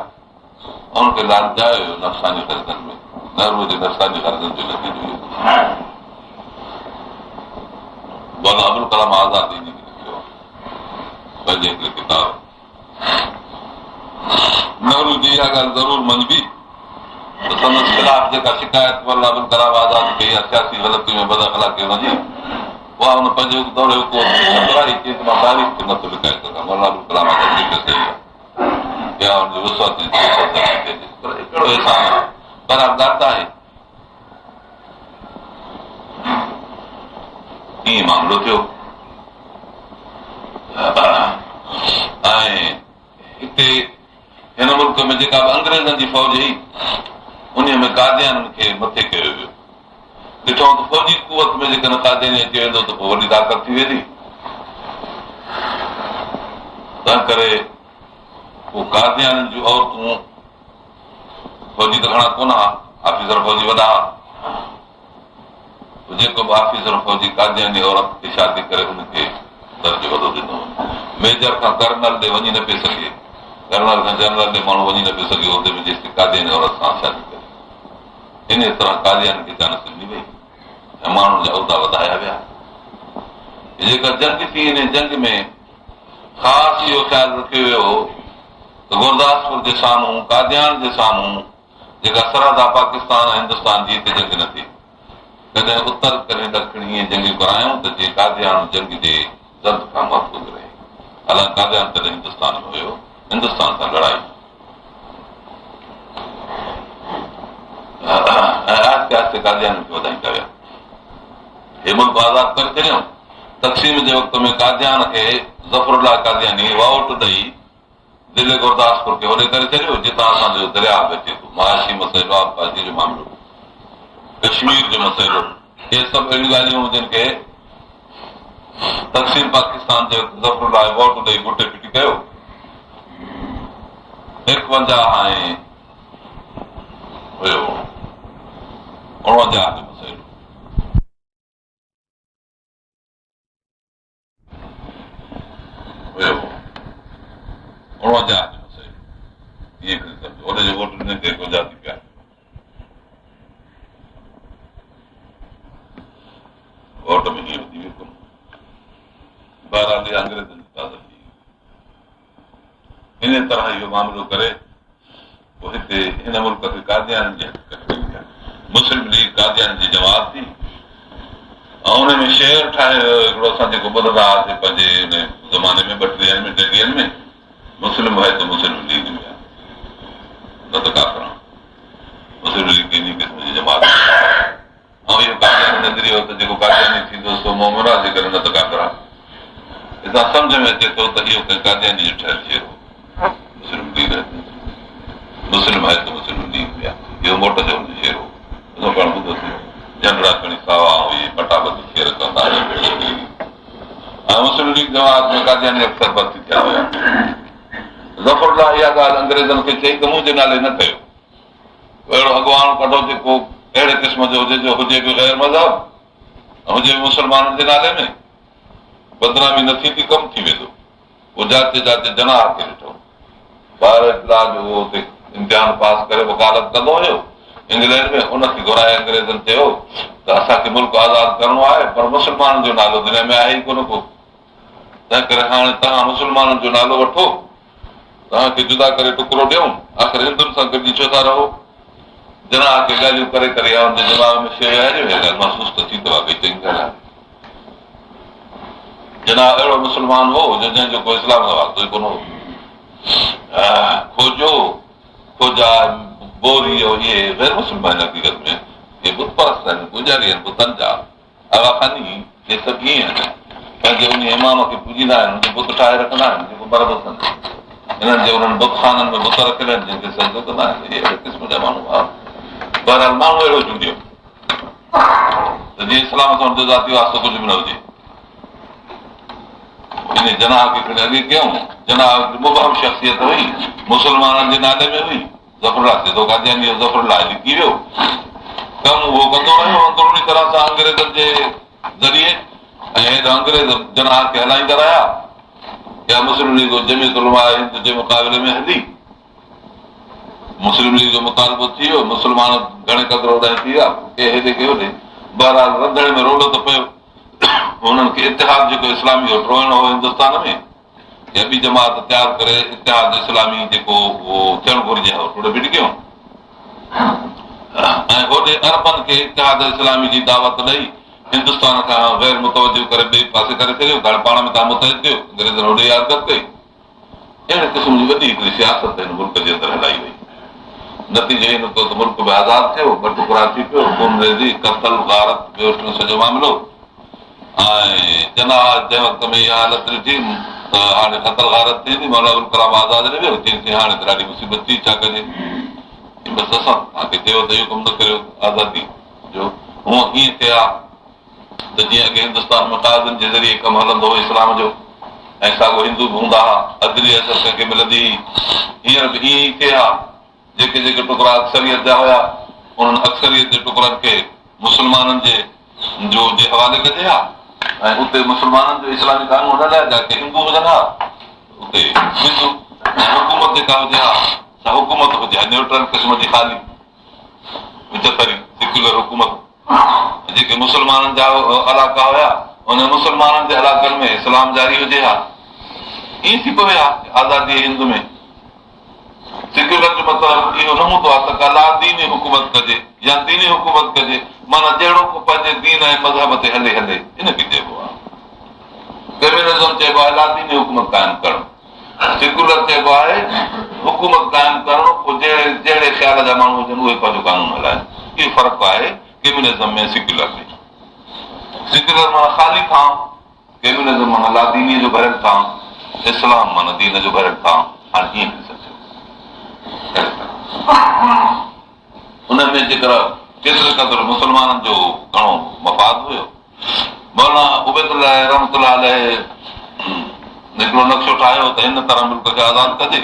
उनखे लालचायो नफ़सानी ग़रज़नि में नेहरू जे नफ़सानी ग़रज़नि जो नतीजो इहो मौलाना अबुल कलाम आज़ाद इन लिखियो पंहिंजे हिकिड़े किताब नेहरू जी इहा ॻाल्हि ज़रूरु मंझबी त संदसि ख़िलाफ़ जेका शिकायत मौलाना अबुल कलाम आज़ाद कई आहे सियासी ग़लतियूं में बदअख़लाक़ी हुनजी उहा हुन पंहिंजे दौरे हुकूमत चई त मां तारीख़ खे नथो लिकाए सघां मौलाना अबुल कलाम आज़ाद सही आहे या हुनजी वुसअत पर हिकिड़ो एहसान आहे पर ॻाल्हि आहे ईअं मामिलो थियो ऐं हिते हिन मुल्क में जेका बि अंग्रेज़नि जी फ़ौज हुई उन में कादियाननि खे मथे कयो वियो ॾिठो त फौजी कुवत में जेकॾहिं कादियानी अची वेंदो त पोइ वॾी ताक़त थी वेंदी। तंहिं करे पोइ कादियानी जूं औरतूं, फौजी त घणा कोन हुआ, ऑफिसर फौजी वॾा, जेको बि ऑफिसर फौजी कादियानी औरत खे शादी करे हुनखे दर्जो वॾो ॾिनो। मेजर खां कर्नल ॾे वञी न पियो सघे, कर्नल खां जनरल ॾे माण्हू वञी न पियो सघे उते बि जेसिताईं कादियानी औरत सां शादी करे। इन तरह कादियानी खे जान ॾिनी वई ऐं माण्हुनि जा उहिदा वधाया विया। जेका जंग थी, इन जंग में ख़ासि इहो ख़्यालु रखियो वियो त गुरदासपुर जे साम्हूं, कादियान जे साम्हूं जेका सरहद आहे पाकिस्तान ऐं हिंदुस्तान जी, हिते जंग न थी। कॾहिं उत्तर कॾहिं ॾखिण ईअं जंगियूं करायूं त जे कादियान जंग जे ज़द खां महफ़ूज़ रहे। हालांकि कादियान तॾहिं हिंदुस्तान में हुयो, हिंदुस्तान सां लड़ाई ऐं आहिस्ते आहिस्ते कादियान खे वधाईंदा विया। हे मुल्क आज़ादु करे छॾियऊं। तक़सीम जे वक़्त में कादियान खे ज़फरुल्लाह कादियानी वाउट ॾेई दिल्ली गुरदासपुर खे होॾे करे छॾियो जितां असांजो दरिया बि अचे थो। महाशी मसइलो, आबपाशी जो मामिलो, कश्मीर जो मसइलो, इहे सभु अहिड़ियूं ॻाल्हियूं जिन खे तक़सीम पाकिस्तान जे ज़फरुल्लाह वोट ॾेई गुटे फिटी कयो। 51 ऐं हुयो 49 जो मसइलो। हुयो 49 जो मसइलो, ईअं करे सम्झो होॾे जो वोट ॾिने ते आज़ादी पिया। वोट में हीअं वधी वियो कोन। बहरहाल अंग्रेज़नि जी ताज़त थी। इन तरह इहो मामिलो करे पोइ हिते हिन मुल्क खे कादियान जी मुस्लिम लीग कादियान जी जमात थी ऐं हुन में शहर ठाहे हिकिड़ो असां जेको ॿुधंदा हुआसीं पंहिंजे हिन ज़माने में 32 में 33 में मुस्लिम आहे त मुस्लिम लीग में आहे, न त काफ़िर। मुस्लिम लीग इन क़िस्म जी जमात ऐं इहो कादियानी नज़रियो त जेको कादियानी थींदो सो मोमिन आहे, जेकर न त काफ़िर आहे। हितां सम्झ में अचे थो त इहो कंहिं कादियानी जो ठहियल शेर हो। मुस्लिम लीग मुस्लिम आहे त मुस्लिम लीग में आहे, इहो मोट जो शेर हो। पाण ॿुधोसीं झंडड़ा खणी सावा हुई पटाबंदी शेर कंदा ऐं मुस्लिम लीग जमात में कादियानी अक्सर भर्ती थिया हुया। ज़फरुल्लाह इहा ॻाल्हि अंग्रेज़नि खे चई त मुंहिंजे नाले न कयो। अहिड़ो अॻवान कढो जेको अहिड़े क़िस्म जो हुजे जो हुजे बि ग़ैर मज़हब ऐं हुजे बि मुस्लमाननि जे नाले में, बदनामी न थींदी, कमु थी वेंदो। पोइ जाते जाते जनाह खे ॾिठो, ॿाहिरि इतलाह जो उहो हुते इम्तिहान पास करे वकालत कंदो हुयो इंग्लैंड में। उनखे घुराए अंग्रेज़नि चयो त असांखे मुल्क आज़ादु करिणो आहे, पर मुस्लमाननि जो नालो दुनिया में आहे ई कोन को। तंहिं करे हाणे तव्हां मुस्लमाननि जो नालो वठो, तव्हांखे जुदा करे टुकड़ो ॾियूं, आख़िर हिंदुनि सां गॾिजी छो था रहो। जनाह खे ॻाल्हियूं करे करे हुनजे दिमाग़ में शइ आहे, ॻाल्हि महसूस त थी अथव चङी ॻाल्हि आहे। जनाह अहिड़ो मुस्लमान हो जंहिंजो को इस्लाम वास्तो ई कोन हो। खोजो खोजा बोरी इहे ग़ैर मुस्लिम आहिनि, हक़ीक़त में इहे बुत परस्त आहिनि, पुजारी आहिनि बुतनि जा। आगा खानी इहे सभु ईअं आहिनि, पंहिंजे उन इमाम खे पूजींदा आहिनि, हुनखे बुत ठाहे रखंदा आहिनि जेको बराबरि अथनि। हिननि जे उन्हनि बुत खाननि में बुत रखियल आहिनि जंहिंखे सजदो कंदा आहिनि। इहे अहिड़े क़िस्म जा माण्हू हुआ। बहरहाल माण्हू अहिड़ो चूंडियो त जीअं इस्लाम सां हुनजो ज़ाती वास्तो कुझु बि न हुजे। इन जनाह खे खणी अॻे कयूं। जनाह मुबहम शख़्सियत हुई, मुस्लमाननि जे नाले में हुई। ज़फरुल्लाह सिधो कादियानी ज़फरुल्लाह लिकी वियो। कमु उहो कंदो रहियो अंदरूनी तरह सां अंग्रेज़नि जे ज़रिए, ऐं अंग्रेज़ जनाह खे हलाईंदा रहिया। या मुस्लिम लीग जमीयत उलमा हिंद जे मुक़ाबले में हली, मुस्लिम लीग जो मुतालबो थी वियो, मुस्लमान घणे क़दुरु वधाए थी विया, के हेॾे के होॾे। बहरहाल रंधिणे में रोड त पियो। हुननि खे इतिहाद जेको इस्लामी हो टोहिणो हो हिंदुस्तान में, या ॿी जमात तयारु करे इतिहाद इस्लामी जेको उहो थियणु घुरिजे हो थोरो भिड़ कयूं ऐं होॾे अरबनि खे इतिहाद इस्लामी जी दावत ॾेई हिंदुस्तान खां ग़ैर मुतवजो करे ॿिए पासे करे छॾियो। हाणे पाण में तव्हां मुतहिद थियो, अंग्रेज़नि होॾे हरकत कई। अहिड़े क़िस्म जी वॾी हिकिड़ी सियासत हिन मुल्क जे अंदरि हलाई वई। नतीजो इन थियो त मुल्क बि आज़ादु थियो, ॿ टुकड़ा थी पियो, खून रेज़ी, क़तल गारत ॿियो सॼो मामिलो। ऐं जनाह जंहिं वक़्त में इहा हालत ॾिठी त हाणे क़तल गारत थींदी, मौला अबुल कलाम आज़ादु ॾे वियो। चई हाणे त ॾाढी मुसीबत थी, छा कजे। बसि असां तव्हांखे चयो त इहो कमु न करियो आज़ादी जो, हूअं ईअं थिए हा त जीअं की हिंदुस्तान में काज़ियुनि जे ज़रिए कमु हलंदो हो इस्लाम जो ऐं साॻियो हिंदू बि हूंदा हुआ, अदली असर कंहिंखे मिलंदी हुई। हींअर बि ईअं ई थिए हा। जेके जेके टुकड़ा अक्सरियत जा हुया उन्हनि अक्सरियत जे टुकड़नि खे मुस्लमाननि जे हवाले कजे हा ऐं उते मुस्लमाननि जो इस्लामी कानून न लाइ के हिंदू हुजनि हा, उते हिंदू हुकूमत जेका हुजे हा सा हुकूमत हुजे हा, न्यूट्रल क़िस्म जी ख़ाली विचतरी सेक्युलर हुकूमत। जेके मुस्लमाननि जा इलाइक़ा हुया उन मुस्लमाननि जे इलाइक़नि में इस्लाम जारी हुजे हा। ईअं थी पवे हा आज़ादी हिंद में। सेक्युलर जो मतिलबु इहो न हूंदो आहे त का लादीनी हुकूमत कजे या दीनी हुकूमत कजे, माना जहिड़ो को पंहिंजे दीन ऐं मज़हब ते हले इनखे चइबो आहे। फेमिनिज़म चइबो आहे लादीनी हुकूमत क़ाइमु करणु, सेक्युलर चइबो आहे हुकूमत क़ाइमु करणु, पोइ जहिड़े ख़्याल जा माण्हू हुजनि उहे पंहिंजो कानून हलाइनि। इहो फ़र्क़ु आहे फेमिनिज़म में सेक्युलर में। सेक्युलर माना ख़ाली थां, फेमिनिज़म माना लादीनी जो भरियल थां, इस्लाम माना दीन जो भरियल थां। हाणे कीअं थी सघे उनमें जेकर केतिरे क़दुरु मुस्लमाननि जो घणो मफ़ाद हुयो। मौलाना उबैदुल्लाह रहमतुल्लाह अलैह हिकिड़ो नक्शो ठाहियो त हिन तरह मुल्क खे आज़ादु कजे,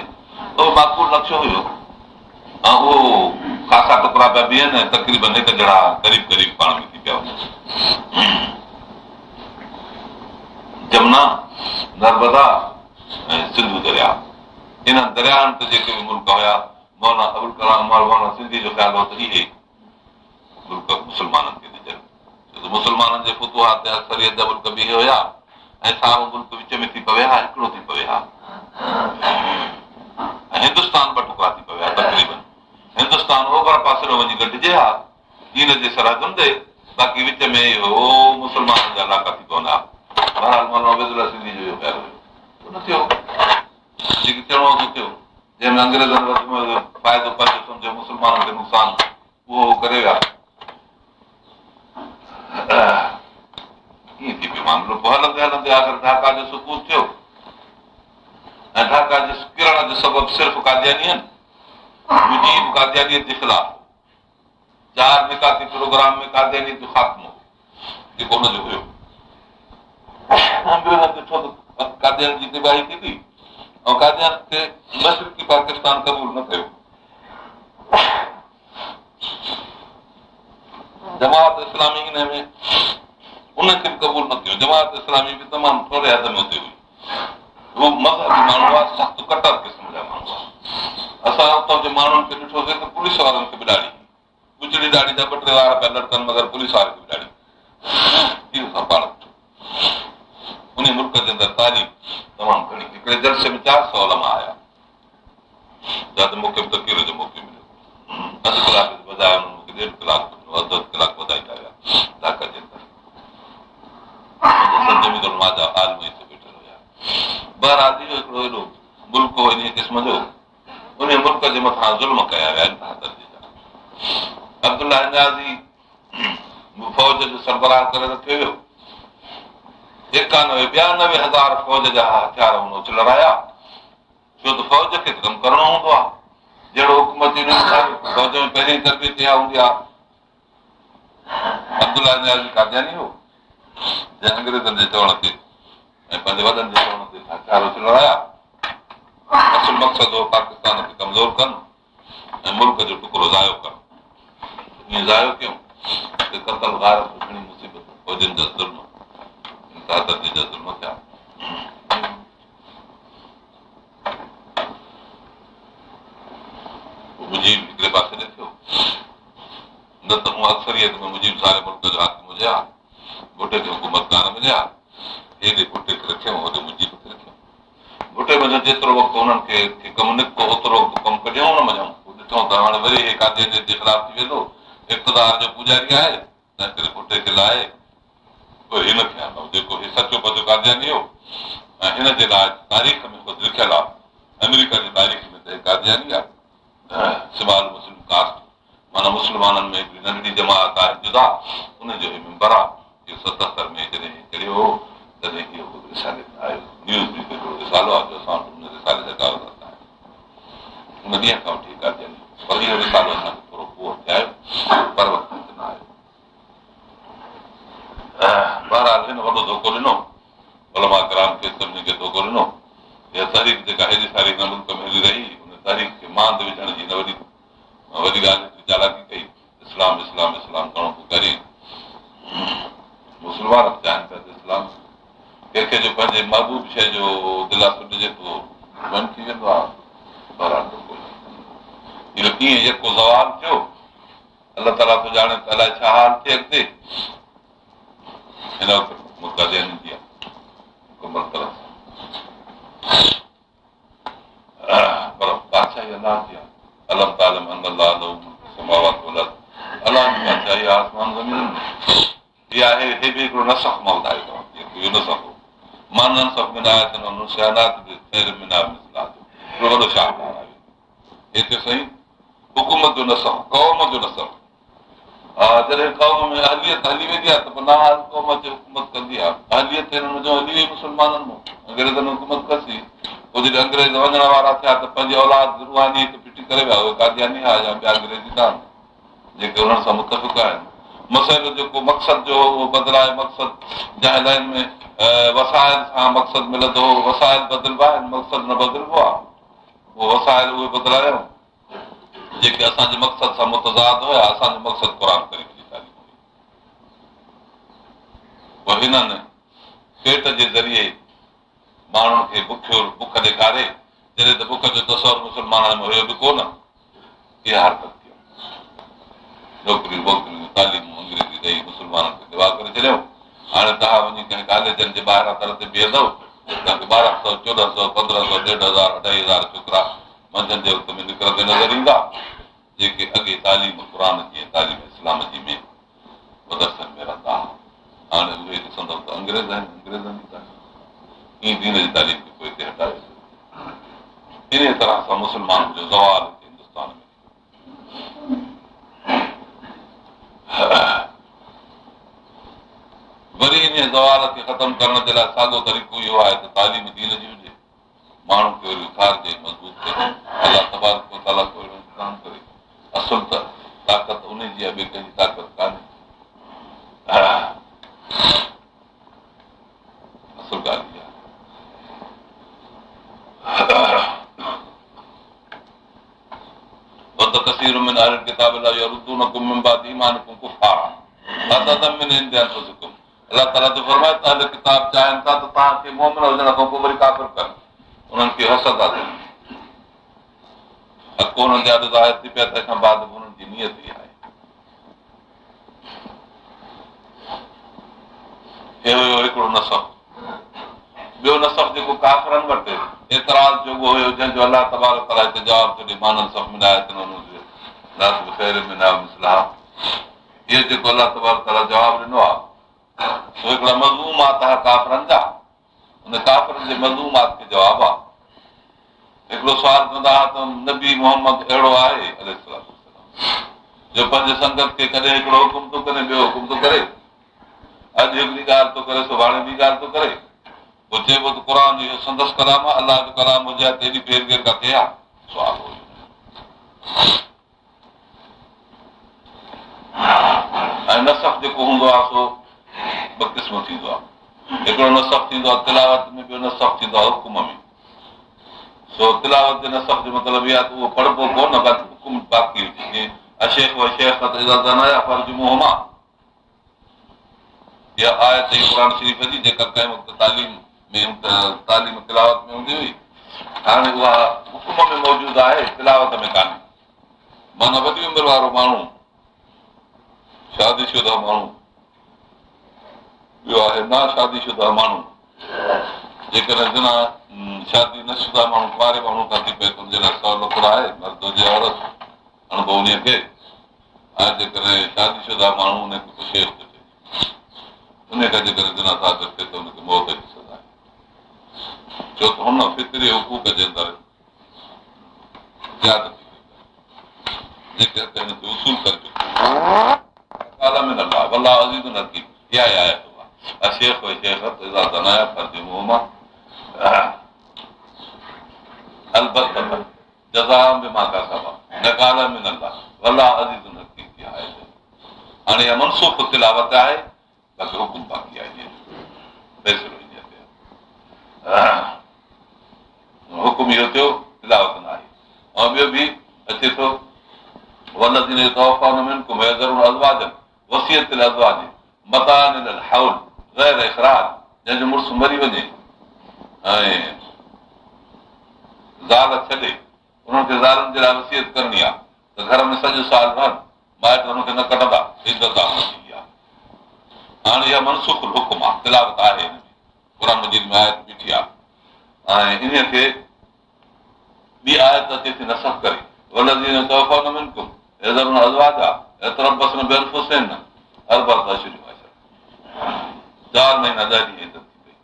त उहो माक़ूल नक्शो हुयो ऐं उहो ख़ासा टुकड़ा पिया बीहनि ऐं तक़रीबन हिकु जहिड़ा क़रीब क़रीब पाण में थी पिया वञनि। जमुना, नर्मदा ऐं सिंधु दरिया, इन्हनि दरियाहनि ते जेके बि मुल्क हुया, मौलाना अबुल कलाम मौलाना सिंधी जो ख़्यालु हो त इहे मुल्क मुस्लमाननि खे ॾिजनि, छो त मुस्लमाननि जे फुतुहात ते अक्सरियत जा मुल्क बि हुया ऐं सारो मुल्क विच में थी पवे हा, हिकिड़ो थी पवे हा। ऐं हिंदुस्तान ॿ टुकड़ा थी पवे हा तक़रीबन। हिंदुस्तान ओभर पासे वञी गॾिजे हा इन जे सरहदुनि ते, बाक़ी विच में इहो मुस्लमाननि जा इलाइक़ा थी पवंदा। बहरहाल मौलाना उबैदुल्लाह सिंधी जो इहो ख़्यालु हुयो, न थियो जेके थियणो हो थियो, जंहिंमें अंग्रेज़नि वधि में वधि फ़ाइदो पंहिंजो सम्झो मुस्लमाननि खे नुक़सान उहो करे विया। कीअं थी पियो मामिलो? पोइ हलंदे हलंदे आख़िर ढाका जो सुकून थियो ऐं ढाका जे किरण जो सबबु सिर्फ़ु कादियानी आहिनि। मुजीब कादियानियत जे ख़िलाफ़ 4 निकाती प्रोग्राम में कादियानियत जो ख़ात्मो जेको हुनजो हुयो। ॾिठो त कादियान जी तिबाही थी थी ऐं कादियान खे मशरिक़ी पाकिस्तान क़बूल न कयो। जमात इस्लामी हिन में उनखे बि क़बूल न कयो। जमात इस्लामी बि तमामु थोरे हद में हुते हुई। उहो मज़हबी माण्हू आहे, सख़्तु कटर क़िस्म जा माण्हू आहे। असां उतां जे माण्हुनि खे ॾिठोसीं त पुलिस वारनि खे बि ॾाढी गुजड़ी ॾाढी जा 2-3 वार पिया लड़कनि, मगर पुलिस वारे खे बि ॾाढी इहो असां पाण ॾिठो। उन मुल्क जे अंदरि तालीम तमामु घणी। हिकिड़े जलसे में 400 उलमा आया, जिते मूंखे बि तक़रीर जो मौक़ो मिलियो। अधु कलाक जे बजाए उन्हनि मूंखे 1.5 कलाक ॾिनो, अधु कलाक वधाईंदा विया ढाका जे अंदरि। संजमीदुल माजा आलम हिते वेठल हुया। बहरहाल इहो हिकिड़ो एॾो मुल्क हो इन क़िस्म जो, उन मुल्क जे मथां ज़ुल्म कया विया इंतिहा दर्जे जा। अब्दुल्लाह नियाज़ी फौज जो सरबराह करे रखियो वियो। 92,000 फौज जा हथियार हुन उच लड़ाया, छो त फौज खे कमु करणो हूंदो आहे। जहिड़ो हुकूमत फौज में पहिरीं तरबियत इहा हूंदी आहे। अब्दुल्लाह नियाज़ी कादियानी हो, जंहिं अंग्रेज़नि जे चवण ते ऐं पंहिंजे वॾनि जे चवण ते हथियार उच लड़ाया। असुल मक़सदु हो पाकिस्तान खे कमज़ोर कनि ऐं मुल्क जो टुकड़ो ज़ायो कनि। ईअं ज़ायो कयूं त क़तल गारत घणी मुसीबत, फौजनि जा ज़ुल्म, इंतिहा दर्जे जा ज़ुल्म थिया। मुजीब हिकिड़े पासे ॾिठो, न त हूअं अक्सरियत में मुजीब सारे मुल्क जो हाकिम हुजे हा, भुटे खे हुकूमत कान मिले हा। हेॾे भुटे खे रखियऊं, होॾे मुजीब खे रखियऊं। भुटे में जेतिरो वक़्तु हुननि खे कमु निकितो ओतिरो वक़्तु कमु कढियऊं न मञूं। ॾिठूं त हाणे वरी हे कादियानियत जे ख़िलाफ़ थी वेंदो, इक़्तिदार जो पुजारी आहे, तंहिं करे भुटे खे लाहे हिन खे आंदो जेको हे सचो पचो कादियानी हो। ऐं हिन जे लाइ तारीख़ में ख़ुदि लिखियलु आहे, अमेरिका जी तारीख़ में त कादियानी आहे सिवाल मुस्लिम कास्ट, माना मुस्लमाननि में हिकिड़ी नंढड़ी जमात आहे जुदा, उनजो ही मेंबर आहे। इहो 77 में जॾहिं चढ़ियो हो तॾहिं इहो रिसाले में आयो। न्यूज़ बि हिकिड़ो रिसालो आहे जो असां वटि उन रिसाले जा कागज़ आहिनि। उन ॾींहं खां वठी कादियानी, पर इहो रिसालो असांखे थोरो पोइ थिए आयो, पर वक़्त न आयो। बहरहाल हिन वॾो धोखो ॾिनो, उलमा कराम खे सभिनी खे धोखो ॾिनो। इहा तारीख़ जेका हेॾी तारीख़ मुल्क में हली रही, हुन तारीख़ खे मांद विझण जी न वॾी ॻाल्हि चालाकी कई। इस्लाम इस्लाम इस्लाम घणो पुकारी, मुस्लमान बि चाहिनि पिया त इस्लाम कंहिंखे जो पंहिंजे महबूब शइ जो दिलासो ॾिजे थो बंदि थी वेंदो आहे। इहो कीअं जेको ज़वाल थियो, अलाह ताला तो ॼाणे त अलाए छा हाल थिए अॻिते। हिन वक़्तु मुक़दे ईंदी आहे मुकमल तरह सां, पर बादशाही अलाह जी आहे। अलम तालम अल्लाह समावात वल अलाह जी बादशाही आसमान ज़मीन में इहा आहे। हे बि हिकिड़ो नसख मां ॿुधाए थो, इहो नसख माननि सभ में आया अथनि नुस्यानात ख़ैर में न मिसला जो वॾो शाहकार आहे। हिते साईं हुकूमत जो नसख, क़ौम जो नसख। जॾहिं क़ौम में अहलियत हली वेंदी आहे त पोइ क़ौम अचे हुकूमत कंदी आहे। अहलियत हिननि जो हली वई मुस्लमाननि में, अंग्रेज़नि हुकूमत कसी। पोइ जॾहिं अंग्रेज़ वञण वारा थिया त पंहिंजी औलाद रुहानी हिकु फिटी करे विया, उहे कादियानी हा या ॿिया अंग्रेज़ी न आहिनि जेके हुननि सां मुतफ़िक़ आहिनि। मसइलो जेको मक़सदु जो उहो बदिलाए, मक़सदु जंहिं लाइन में वसाइल सां मक़सदु मिलंदो हो, वसाइल बदिलबा आहिनि, मक़सदु न बदिलबो आहे। उहो वसाइल उहे बदिलायो जेके असांजे मक़सद सां मुतज़ाद हुया। असांजो मक़सदु क़ुर करीम जी तालीम हुई। पोइ हिननि पेट जे ज़रिए माण्हुनि खे बुख ॾेखारे, जॾहिं त बुख जो तसवर मुस्लमाननि में हुयो बि कोन, इहा हरकत कयो। नौकिरियूं वोकिरियूं तालीमूं अंग्रेज़ी ॾेई मुस्लमाननि खे दिवा करे छॾियऊं। हाणे तव्हां वञी कंहिं कॉलेजनि जे ॿाहिरां दर ते बीहंदव, तव्हांखे 1200, 1400, 1500, 1500, 2500 छोकिरा मंझंदि जे वक़्त में निकिरंदे नज़र ईंदा, जेके अॻे तालीम क़ुर जी तालीम इस्लाम जी में मदरसनि में रहंदा। हाणे उहे ॾिसंदव त अंग्रेज़ आहिनि, अंग्रेज़नि जी तालीम ईअं दीन जी तालीम खे पोइ हिते हटाए। इन तरह सां मुस्लमान जो ज़वाल हिंदुस्तान में। वरी इन ज़वाल खे ख़तमु करण जे लाइ साॻियो तरीक़ो इहो आहे त तालीम दीन जी हुजे, माण्हू खे वरी उथारिजे, मज़बूत करे। अलाह तबारक व तआला को अहिड़ो इंतज़ाम करे। असुल त ताक़त उन जी आहे, ॿिए कंहिंजी ताक़त कान्हे। असुल ॻाल्हि इहा कसीर में किताब अलाह ताला जो फरमाए त अहले किताब चाहिनि था त तव्हांखे मोमिन हुजण खां पोइ वरी काफ़िर कनि, उन्हनि खे हसद आहे। हक़ हुननि जा ज़ाहिर थी पिया, तंहिंखां बाद बि हुननि जी नियत इहा आहे। हे हुयो हिकिड़ो नसख। ॿियो नसख जेको काफ़िरनि वटि एतराज़ जो उहो हुयो, जंहिंजो अलाह तबारक तआला हिते जवाबु छॾे माननि सभु मिलाए इहो जेको अलाह तबारक तआला जवाबु ॾिनो आहे, उहे हिकिड़ा मज़मूमात आहे काफ़िरनि जा। हुन काफ़िरनि जे मज़मूमात खे जवाबु आहे। हिकिड़ो सुवाल कंदा हुआ त नबी मोहम्मद अहिड़ो आहे जो पंहिंजे संगत खे कॾहिं हिकिड़ो हुकुम थो करे, ॿियो हुकुम थो करे, अॼु हिकिड़ी ॻाल्हि थो करे, सुभाणे ॿी ॻाल्हि थो करे। पोइ चइबो त क़ुर इहो संदसि कलाम आहे, अलाह जो कलाम हुजे त हेॾी फेर घेर किथे आहे? सुवाल हो। ऐं नसख जेको हूंदो आहे सो ॿ क़िस्म थींदो आहे। हिकिड़ो नसख थींदो आहे तिलावत में, ॿियो नसख थींदो आहे हुकुम में। सो तिलावत जे नसख जो मतिलबु इहा त उहो पढ़बो कोन, बाक़ी हुकुम बाक़ी हुजे। अशेख व शेख फर्जुमुहुमा, इहा आयत ई क़ुर शरीफ़ जी जेका कंहिं वक़्तु तालीम तिलावत में हूंदी हुई, हाणे उहा हुकुम में मौजूदु आहे, तिलावत में कान्हे। माना वॾी उमिरि वारो माण्हू, शादीशुदा माण्हू, ॿियो आहे ना शादीशुदा माण्हू। जेकॾहिं बिना शादी न शुदा माण्हू कुंवारे माण्हू खां थी पए त हुनजे लाइ सहूलियत आहे, मर्द हुजे औरत अणबो उन खे। ऐं जेकॾहिं शादीशुदा माण्हू उनखे कुझु शेख थो चए, उनखां जेकॾहिं बिना साथ थिए त हुनखे मौत जी सज़ा आहे। छो त हुन फितरी हुकूक जे अंदरि ज़्यादती जेके हिनखे उसूल करे चुको में न वल्लाह अज़ीज़ न थी। इहा ई आयत आहे शेख व शेख इज़ा ज़नाया फर्जुमुहुमा अलबत्ता जज़ाअ बिमा कसबा नकाला मिन अल्लाह वल्लाह अज़ीज़ न थी। हाणे इहा मनसूख तिलावत आहे, बाक़ी हुकुम बाक़ी आहे फ़ैसिलो हुकुम इहो थियो तिलावत न आहे। ऐं ॿियो बि अचे थो जंहिंजो मुड़ुसु मरी वञे ऐं ज़ाल छॾे उन्हनि खे ज़ालनि जे लाइ वसियत करणी आहे त घर में सॼो साल रहनि माइट हुनखे न कढंदा इज़त आहे। हाणे इहा मनसूख हुकुम आहे तिलावत आहे क़ुर मजीद में आयत बीठी आहे ऐं इन खे ॿी आयत अचे थी नसख करे 4 महीना 10 ॾींहं इज़त थी पई।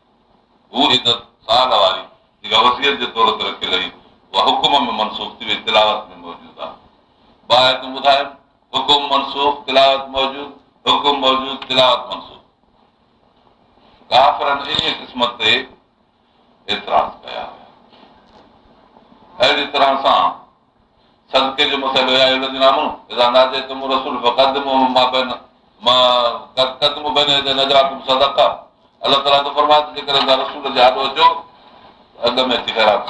हू इज़त साल वारी जेका वसियत जे तौर ते रखियल हुई उहा हुकुम में मनसूख थी वई तिलावत में मौजूदु आहे। ॿ आयतूं ॿुधाइनि हुकुम मनसूख तिलावत मौजूदु हुकुम मौजूदु तिलावत मनसूख। काफ़िरनि इन क़िस्मत ते एतिराज़ कया हुया। अहिड़ी तरह सां सदके जो मसइलो अलाह ताला त फरमाए थो जेकर रसूल जे आॾो अचो अॻ में अची ख़ैरात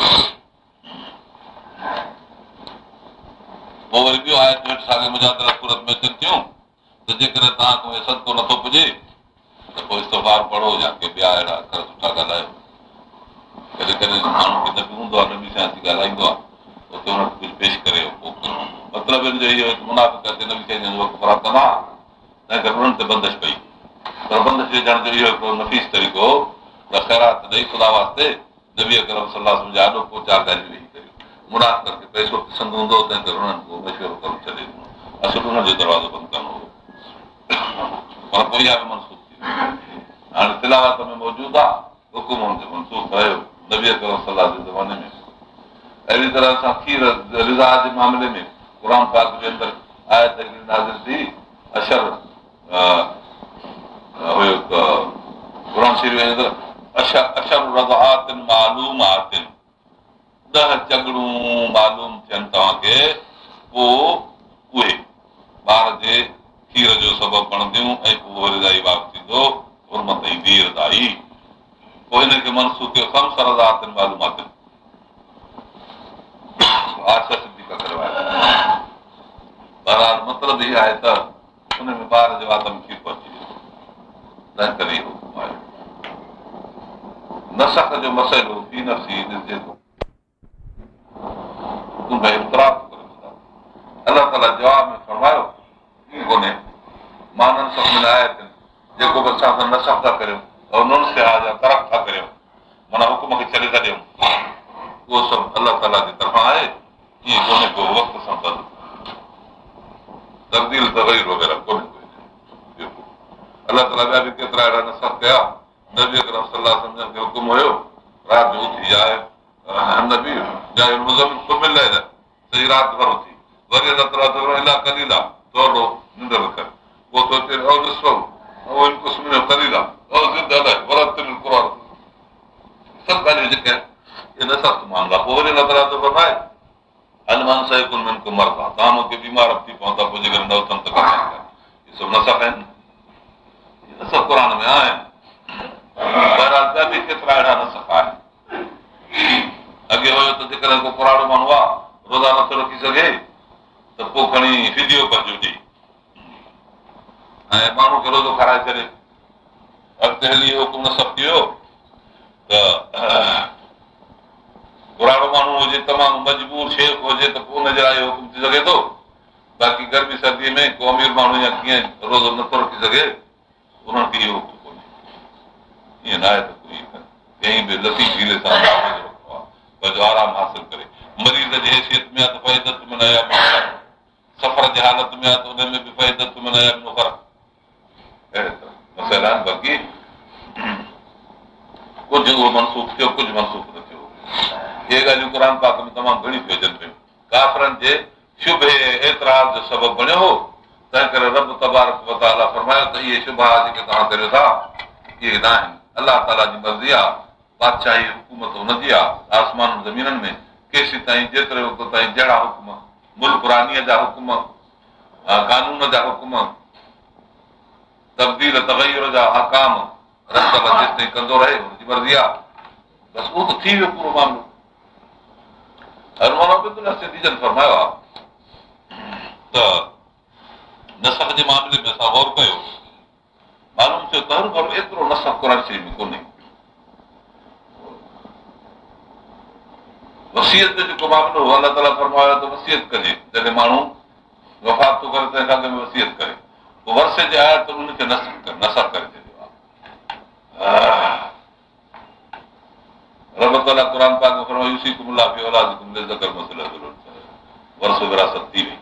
पोइ वरी ॿियो आहे साॻे मुजाहिद सूरत में अचनि थियूं त जेकर तव्हां सदको नथो पुॼे त पोइ इस्तग़फ़ार पढ़ो या के ॿिया अहिड़ा अखर सुठा ॻाल्हायो। कॾहिं कॾहिं माण्हू खे न बि हूंदो आहे नबी सां अची ॻाल्हाईंदो आहे उते हुनखे कुझु पेश करे मतिलबु हिन जो इहो मुनाफ़िक़ नबी साईं जो वक़्तु ख़राबु कंदा तंहिं करे उन्हनि ते बंदिश पई पर बंदिश विझण जो इहो हिकिड़ो नफ़ीस तरीक़ो त ख़ैरात ॾेई ख़ुदा वास्ते नबी अकरम सल्लल्लाहु अलैहि वसल्लम आॾो पोइ 4 ॻाल्हियूं वेही करियूं। मुनाफ़िक़ खे पैसो पसंदि हूंदो तंहिं करे उन्हनि को मशवरो करणु छॾे ॾिनो असुलु उन्हनि जो दरवाज़ो बंदि करणो हो पर पोइ इहा बि मनसूख थी हाणे तिलावत में मौजूदु आहे हुकुम जो मनसूख रहियो नबी अकरम सल्लल्लाहु जे ज़माने में। अहिड़ी तरह सां खीर रिज़ा जे मामले में क़ुर पाक जे अंदरि आयत नाज़िल थी अशर हुयो क़ुर शरीफ़ जे अंदरि अशर रज़आतिन मालूमातिन 10 चगड़ूं मालूम थियनि तव्हांखे पोइ उहे ॿार जे खीर जो सबबु बणंदियूं ऐं पोइ रिज़ाई बाग थींदो हुरमत ई दीरदाई पोइ हिनखे मनसूख कयो 5 रज़आतिन मालूमातिन बहरहाल मतिलबु इहा आहे त हुन में ॿार जे वात में खीर पहुची वियो तंहिं करे इहो हुकुम आहे। नसख जो मसइलो बि नफ़्सी ॾिसिजे थो अलाह ताला जवाब में फरमायो कोन्हे माननि सभिनी आयत जेको बि असां सां नसख था करियूं और नुन से जा तरक़ था करियूं माना हुकुम खे छॾे था ॾियूं उहो सभु अलाह ताला जी तरफ़ां आहे ईअं कोन्हे को वक़्त सां गॾु तब्दील तग़यीर वग़ैरह कोन्हे अलाह ताला ॿिया बि केतिरा अहिड़ा नसख कया नबी अकरम सल्लल्लाहु अलैहि वसल्लम खे हुकुम हुयो राति जो उथी जाए नबी जाए मुज़म्मिल कुमिल सही राति भर उथी वरी अलाह ताला इला कलीला थोरो निंड रख पोइ तो अचे और ॾिसो ओ इन क़िस्म जो कलीला और ज़िद अलाए वरतिल क़ुरान सभु ॻाल्हियूं जेके आहिनि इन सख़्त मामला पोइ वरी अलाह ताला तो फरमाए अलमान सैकुल मिनकुम मरदा तव्हां मूंखे बीमार थी पवंदा पोइ जेकर न उथनि त कान इहे सभु नसख आहिनि नसख क़ुर में आहिनि बहरहाल ॿिया बि केतिरा अहिड़ा नसख आहिनि। अॻे हुयो त जेकॾहिं को पुराणो माण्हू आहे रोज़ा नथो रखी सघे त पोइ खणी फिदियो पंहिंजो ॾे ऐं माण्हू खे रोज़ो खाराए छॾे। अॻिते हली इहो हुकुम नसख थी वियो त पुराणो माण्हू हुजे तमामु मजबूर शेख हुजे त पोइ हुनजे लाइ हुकुम थी सघे थो बाक़ी गर्मी सर्दीअ में को अमीर माण्हू या कीअं रोज़ो नथो रखी सघे उन्हनि खे इहो हुकुम कोन्हे ईअं न आहे त कंहिं बि लती ढीले सां पंहिंजो आराम हासिल करे मरीज़ जी हैसियत में आहे त फ़ाइदत में न आया सफ़र जी हालत में आहे त उन में बि फ़ाइदत में न आया फ़र्क़ु अहिड़े तरह मसइला आहिनि बाक़ी कुझु उहो मनसूख थियो कुझु मनसूख न थियो इहे ॻाल्हियूं क़ुर पाक में तमामु घणी थियूं अचनि पियूं काफ़िरनि जे शुभे एतिराज़ जो सबबु बणियो हो तंहिं करे रब तबारक व तआला फरमायो त इहे शुभा जेके तव्हां करियो था इहे न आहिनि अलाह ताला जी मर्ज़ी आहे बादशाही हुकूमत हुनजी आहे आसमान ज़मीननि में केसी ताईं जेतिरे वक़्त ताईं जहिड़ा हुकुम मुल्क रानीअ जा हुकुम कानून जा हुकुम तब्दील तगैर जा हकाम रस्तल जेसिताईं कंदो रहे हुनजी मर्ज़ी आहे, बसि उहो त थी वियो पूरो मामिलो। हनुमान अब्दुल्लाह सिद्दीक़ जन फरमायो आहे त नसख जे मामले में असां गौर कयो, मालूम थियो त हर भरो एतिरो नसख क़ुर शरीफ़ में कोन्हे। वसीयत जो जेको मामिलो हो, अलाह ताला फरमायो त वसीयत कजे, जॾहिं माण्हू वफ़ात थो करे तंहिं खां में वसीयत करे, पोइ वर्षे जे आया त उनखे नसख करे छॾियो आहे। रब ताला क़ुर पाक में फरमायो यूसीकुमुल्लाह फी औलादिकुम लिज़कर मसलतुल वर्सो विरासत थी वई,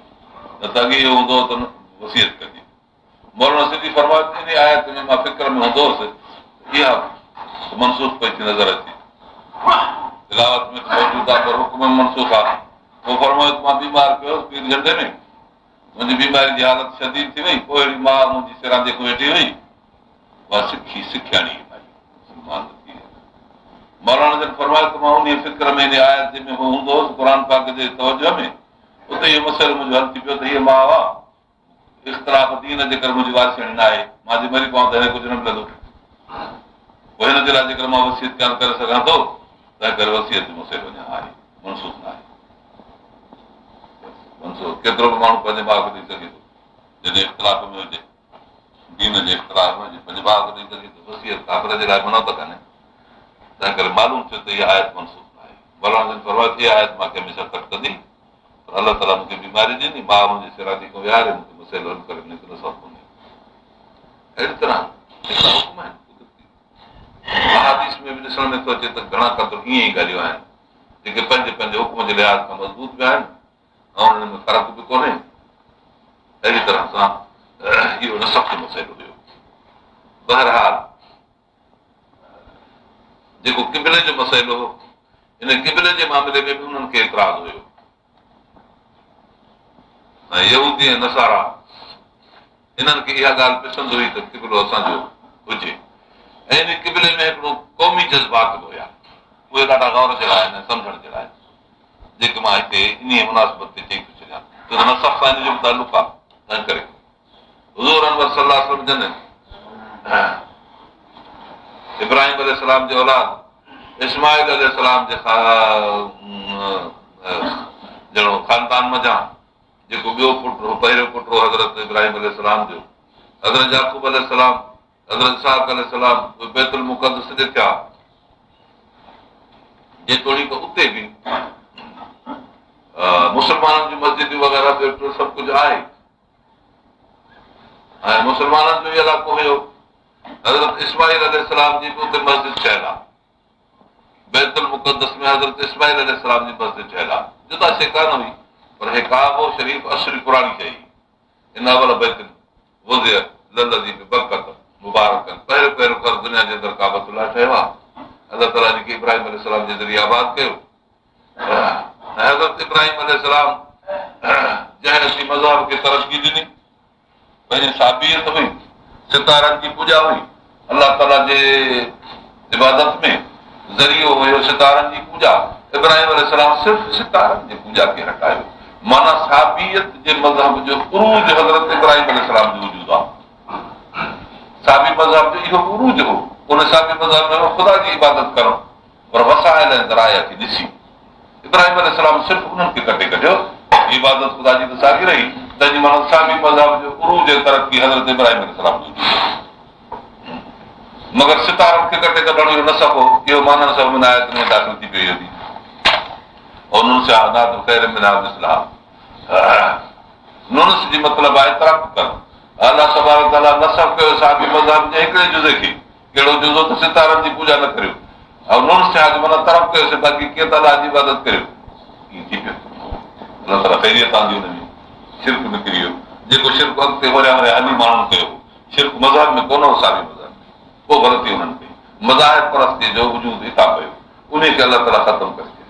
न त अॻे इहो हूंदो त वसीयत कजे। मौलाना सिद्दीक़ फरमायो इन आयत में मां फिक्र में हूंदो हुउसि, इहा मनसूख पई थी नज़र अचे, तिलावत में मौजूद आहे पर हुकुम में मनसूख आहे। पोइ फरमायो मां बीमार पियो पीर झंडे में, मुंहिंजी बीमारी जी हालत शदीद थी वई, पोइ अहिड़ी मां मुंहिंजी सिरांदे खां वेठी हुई, उहा सिखियाणी मुस्लमान थी। मौलाना जन फरमायो त मां उन फिक्र में इन आयत जे में हूंदो हुउसि क़ुर पाक जे तवजो में, उते इहो मसइलो मुंहिंजो हल थी पियो त हीअ मां आहे इख़्तिलाफ़ दीन जे करे मुंहिंजी वारिसणी न आहे, मां जे मरी पवां त हिन कुझु न मिलंदो, पोइ हिन जे लाइ जेकर मां वसियत कान करे सघां थो तंहिं करे वसियत जो मसइलो अञा आहे, मनसूख न आहे। मनसूख केतिरो बि माण्हू पंहिंजे भाउ खे ॾेई सघे थो, जॾहिं इख़्तिलाफ़ में हुजे, दीन जे इख़्तिलाफ़ में हुजे पंहिंजे भाउ खे ॾेई सघे थो, वसियत काफ़िर जे लाइ मना त कान्हे। तंहिं करे मालूम थियो त इहा आयत मनसूख न आहे। मौलाना जन फरमायो इहा आयत मूंखे हमेशह कट कंदी, पर अलाह ताला मूंखे बीमारी ॾिनी, मां मुंहिंजी सिरादी खां विहारे मूंखे मसइलो हल करे ॾिनो, न सभु कोन्हे। अहिड़ी तरह हिकिड़ा हुकुम आहिनि कुदरती। अहादीस में बि ॾिसण में थो अचे त घणा क़दुरु ईअं ई ॻाल्हियूं आहिनि जेके पंहिंजे पंहिंजे हुकुम जे लिहाज़ खां मज़बूत बि आहिनि ऐं उन्हनि में फ़र्क़ु बि कोन्हे। अहिड़ी तरह सां इहो नसख जो मसइलो हुयो। बहरहाल जेको क़िबले जो मसइलो हो, इन क़िबले जे मामले में बि उन्हनि खे एतिराज़ हुयो ऐं यहूदी ऐं नसारा इन्हनि खे इहा ॻाल्हि पसंदि हुई त क़िबलो असांजो हुजे, ऐं इन क़िबले में हिकिड़ो क़ौमी जज़्बात बि हुया, उहे ॾाढा गौर जे लाइ आहिनि, सम्झण जे लाइ, जेके मां हिते इन मुनासिबत ते चई थो छॾियां छो त नसख सां इन जो तालुक़ आहे। तंहिं करे हुज़ूर अनवर सल्लल्लाहु अलैहि वसल्लम जन इब्राहिम अलैहिस्सलाम जे औलाद इस्माइल अलैहिस्सलाम जे जहिड़ो ख़ानदान मज़ा जेको ॿियो पुटु हो, पहिरियों पुटु हो हज़रत इब्राहिम अलैहिस्सलाम जो, हज़रत याक़ूब अलैहिस्सलाम, हज़रत इसहाक़ अलैहिस्सलाम उहे बैतुल मुक़द्दस ते थिया, जेतोणीक उते बि मुस्लमाननि जूं मस्जिदूं वग़ैरह ॿियो सभु कुझु आहे ऐं मुस्लमाननि जो इहो इलाइक़ो हुयो। हज़रत इस्माइल अलैहिस्सलाम जी बि उते मस्जिद ठहियल आहे, बैतुल मुक़द्दस में हज़रत इस्माइल अलैहिस्सलाम जी मस्जिद ठहियल आहे, जुदा शइ कान हुई, पर हे काबो शरीफ़ असली पुराणी शइ, इन अवल बैतुल वुज़िअ लल्लज़ी बिबरकत मुबारकन, पहिरियों पहिरियों कर दुनिया जे अंदरि काबतुल्लाह ठहियो आहे, अलाह ताला जेके इब्राहिम अलैहिस्सलाम जे ज़रिए आबाद कयो। ऐं हज़रत इब्राहिम अलैहिस्सलाम जंहिं असीं मज़हब खे तरक़ी ॾिनी, पंहिंजी साबियत हुई, सितारनि जी पूॼा हुई, अलाह ताला जे इबादत में ज़रियो हुयो सितारनि जी पूॼा। इब्राहिम अलैहिस्सलाम सिर्फ़ु सितारनि जी पूॼा खे हटायो, माना साबियत जे मज़हब जो उरूज हज़रत इब्राहिम अलैहिस्सलाम जो वजूद आहे। साबी मज़हब जो इहो उरूज हो, उन साबी मज़हब में ख़ुदा जी इबादत करणु, पर वसाइल ऐं ज़राया खे ॾिसी इब्राहिम अलैहिस्सलाम सिर्फ़ु उन्हनि खे कटे कढियो, इबादत ख़ुदा जी त साॻी रही, तंहिंजी माना साबी मज़हब जो उरूज ऐं तरक़ी हज़रत इब्राहिम अलैहिस्सलाम जो, मगर सितारनि खे कटे कढण इहो न सघो, इहो माना सभु आयत में दाख़िल थी पई हुई। नुनस जी मतिलबु आहे तरक़ करणु। अलाह तबारक तआला नसब कयो साबी मज़हब जे हिकिड़े जुज़े खे, कहिड़ो जुज़ो त सितारनि जी पूॼा न करियो, ऐं नुनस थिया माना तरक़ कयोसीं बाक़ी कीअं त अलाह जी इबादत करियो, ईअं थी पियो। अलाह ताला ख़ैरियत आंदी हुन में, शिरक निकिरी वियो, जेको शिरक अॻिते वरिया वरिया हली माण्हुनि कयो, शिरक मज़हब में कोन हो, साबी मज़हब पोइ ग़लती हुननि कई, मज़ाहिब परस्ती जो वजूद हितां पियो, उन खे अलाह ताला ख़तमु करे छॾियो।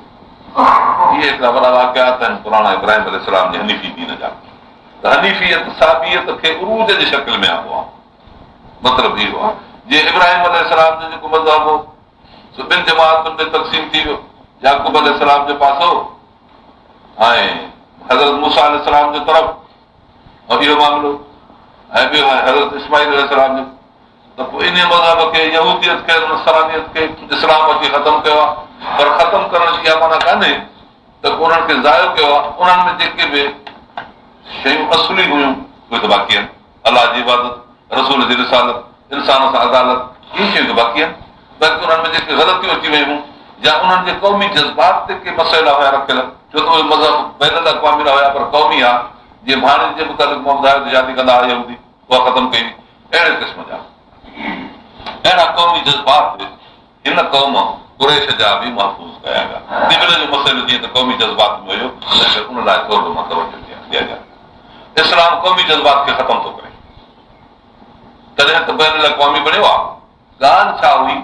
इहे हिकिड़ा वॾा वाक़ियात आहिनि पुराणा इब्राहिम अलैहिस्सलाम जे हनीफ़ी दीन जा। त हनीफ़ियत साबियत खे उरूज जी शकिल में आंदो आहे, मतिलबु इहो आहे जीअं इब्राहिम अलैहिस्सलाम जो जेको मज़हब हो सो ॿिनि जमातुनि में तक़सीम थी वियो, याक़ूब अलैहिस्सलाम जो पासो ऐं हज़रत मूसा अलैहिस्सलाम जो तरफ़, ऐं इहो मामिलो ऐं ॿियो हज़रत इस्माइल अलैहिस्सलाम जो, त पोइ इन मज़हब खे यहूदियत खे नसरानियत खे इस्लाम अची ख़तमु कयो आहे। पर ख़तमु करण जी इहा माना कान्हे त उन्हनि खे ज़ायो कयो आहे। उन्हनि में जेके बि शयूं असुली हुयूं उहे त बाक़ी आहिनि। अलाह जी इबादत, रसूल जी रिसालत, इंसान सां अदालत, इहे शयूं त बाक़ी आहिनि। बाक़ी उन्हनि में जेके ग़लतियूं अची वियूं हुयूं या उन्हनि जे क़ौमी जज़्बात ते के मसइला हुया रखियल, छो त उहे मज़हब बैनुल अक़वामी न हुया पर क़ौमी आहे। जीअं भाणे जे मुताबिक़ मोहम्मद ते शादी कंदा हुआ यहूदी, उहा ख़तमु कई। अहिड़े क़िस्म जा अहिड़ा क़ौमी जज़्बात हिन क़ौम कुरैश जा बि महफ़ूज़ कया विया। क़िबले जो मसइलो जीअं त क़ौमी जज़्बात में हुयो, उन लाइ थोरो मां तवजो ॾियां। इस्लाम क़ौमी जज़्बात खे ख़तमु थो करे, तॾहिं त बैनुल अक़वामी बणियो आहे। ॻाल्हि छा हुई,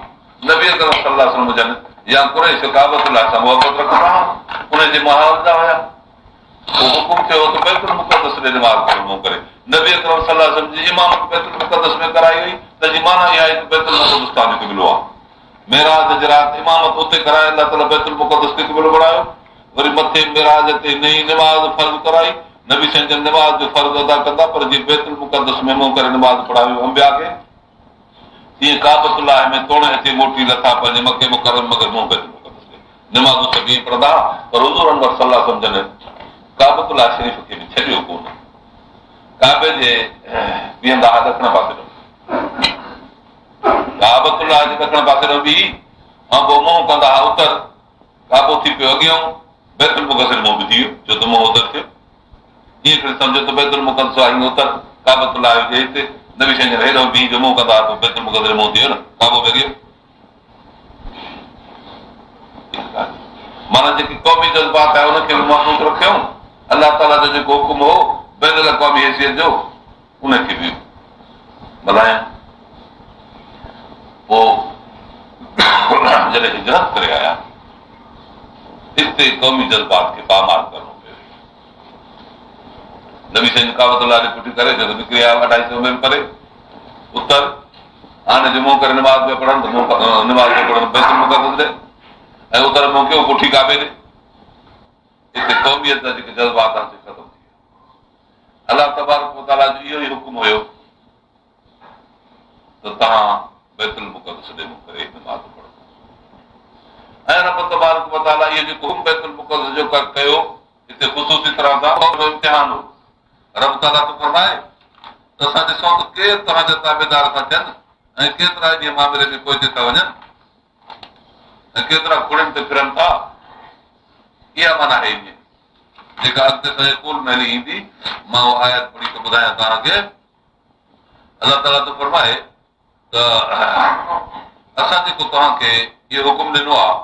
नबी अकरम सल्लल्लाहु अलैहि वसल्लम जन या कुरैश काबतुल्लाह सां मुहबत रखंदा हुआ, उन जे माहौल जा हुया। पोइ हुकुम थियो त बैतुल मुक़द्दस ॾे निमाज़ पढ़णो करे। नबी अकरम सल्लल्लाहु अलैहि वसल्लम जी इमामत बैतुल मुक़द्दस में कराई वई, त जी माना इहा आहे त बैतुल मुक़द्दस तव्हांजो क़िबलो आहे। मेराज जी राति इमामत उते कराए, अलाह ताला बैतुल मुक़द्दस खे क़िबलो बणायो। वरी मथे मेराज ते नई निमाज़ फर्ज़ कराई। नबी साईं जन निमाज़ जो फर्ज़ अदा कंदा, पर जीअं बैतुल मुक़द्दस में मुंहुं करे निमाज़ पढ़ायो अंबिया खे, तीअं काबतुल्लाह में तोड़े अचे मोटी लथा पंहिंजे मके मुकरम मगर मुंहुं बैतुल मुक़द्दस ते निमाज़ सभु ईअं पढ़ंदा। पर हुज़ूर अनवर सल्लल्लाहु अलैहि वसल्लम जन काबतुल्लाह शरीफ़ खे बि छॾियो कोन। काबे जे बीहंदा हुआ ॾखण पासे ॾों, काबतुल्लाह जे ॾखण पासे ॾों बीही ऐं पोइ मुंहुं कंदा हुआ उतर। काबो थी पियो अॻियां, बैतुल मुक़द्दस मुंहुं बि थी वियो, छो त मुंहुं उतर थियो। ईअं करे सम्झो त बैतुल मुक़द्दस आहे हीअं उतर, काबतुल्लाह जे हिते। नबी साईं जन हेॾो बीह जो मुंहुं कंदा हुआ त बैतुल मुक़द्दस मुंहुं थी वियो न, काबो बि अॻियो। माना जेकी क़ौमी जज़्बात आहे उनखे बि महफ़ूज़ रखियऊं। अलाह ताला जो जेको हुकुम हो बैनुल अक़वामी हैसियत जो, उनखे बि ॿुधायां। पोइ जॾहिं हिजरत करे आया, हिते क़ौमी जज़्बात खे पामाल करणो पियो। नबी साईं काबतुल्लाह ॾे पुठी करे जॾहिं निकिरी आया 250 मील परे उतर, हाणे जो मुंहुं करे निमाज़ पिया पढ़नि त निमाज़ पिया पढ़नि बैतुल मुक़द्दस ॾे, ऐं उतर मुंहुं कयो पुठी काबे ॾे। हिते क़ौमियत जा जेके जज़्बात आहिनि से ख़तमु थी विया। अलाह तबारक व तआला जो इहो ई हुकुम हुयो त तव्हां बैतुल मुक़द्दस ॾे मुंहुं करे निमाज़ पढ़ो। ऐं रब तबारक व तआला इहो जेको हुकुम बैतुल मुक़द्दस जो कयो, हिते ख़ुसूसी तरह सां इम्तिहान हो। रब ताला तो फरमाए त असां ॾिसूं त केरु तव्हांजा ताबेदार था थियनि ऐं केतिरा ॾींहं मामले में पहुची था वञनि ऐं केतिरा खुड़ियुनि ते फिरनि था। इहा माना आहे ईअं जेका अॻिते सॼे कुल महली ईंदी। मां उहा आयत पढ़ी करे ॿुधायां तव्हांखे। अलाह ताला तो फरमाए त असां जेको तव्हांखे इहो हुकुम ॾिनो आहे,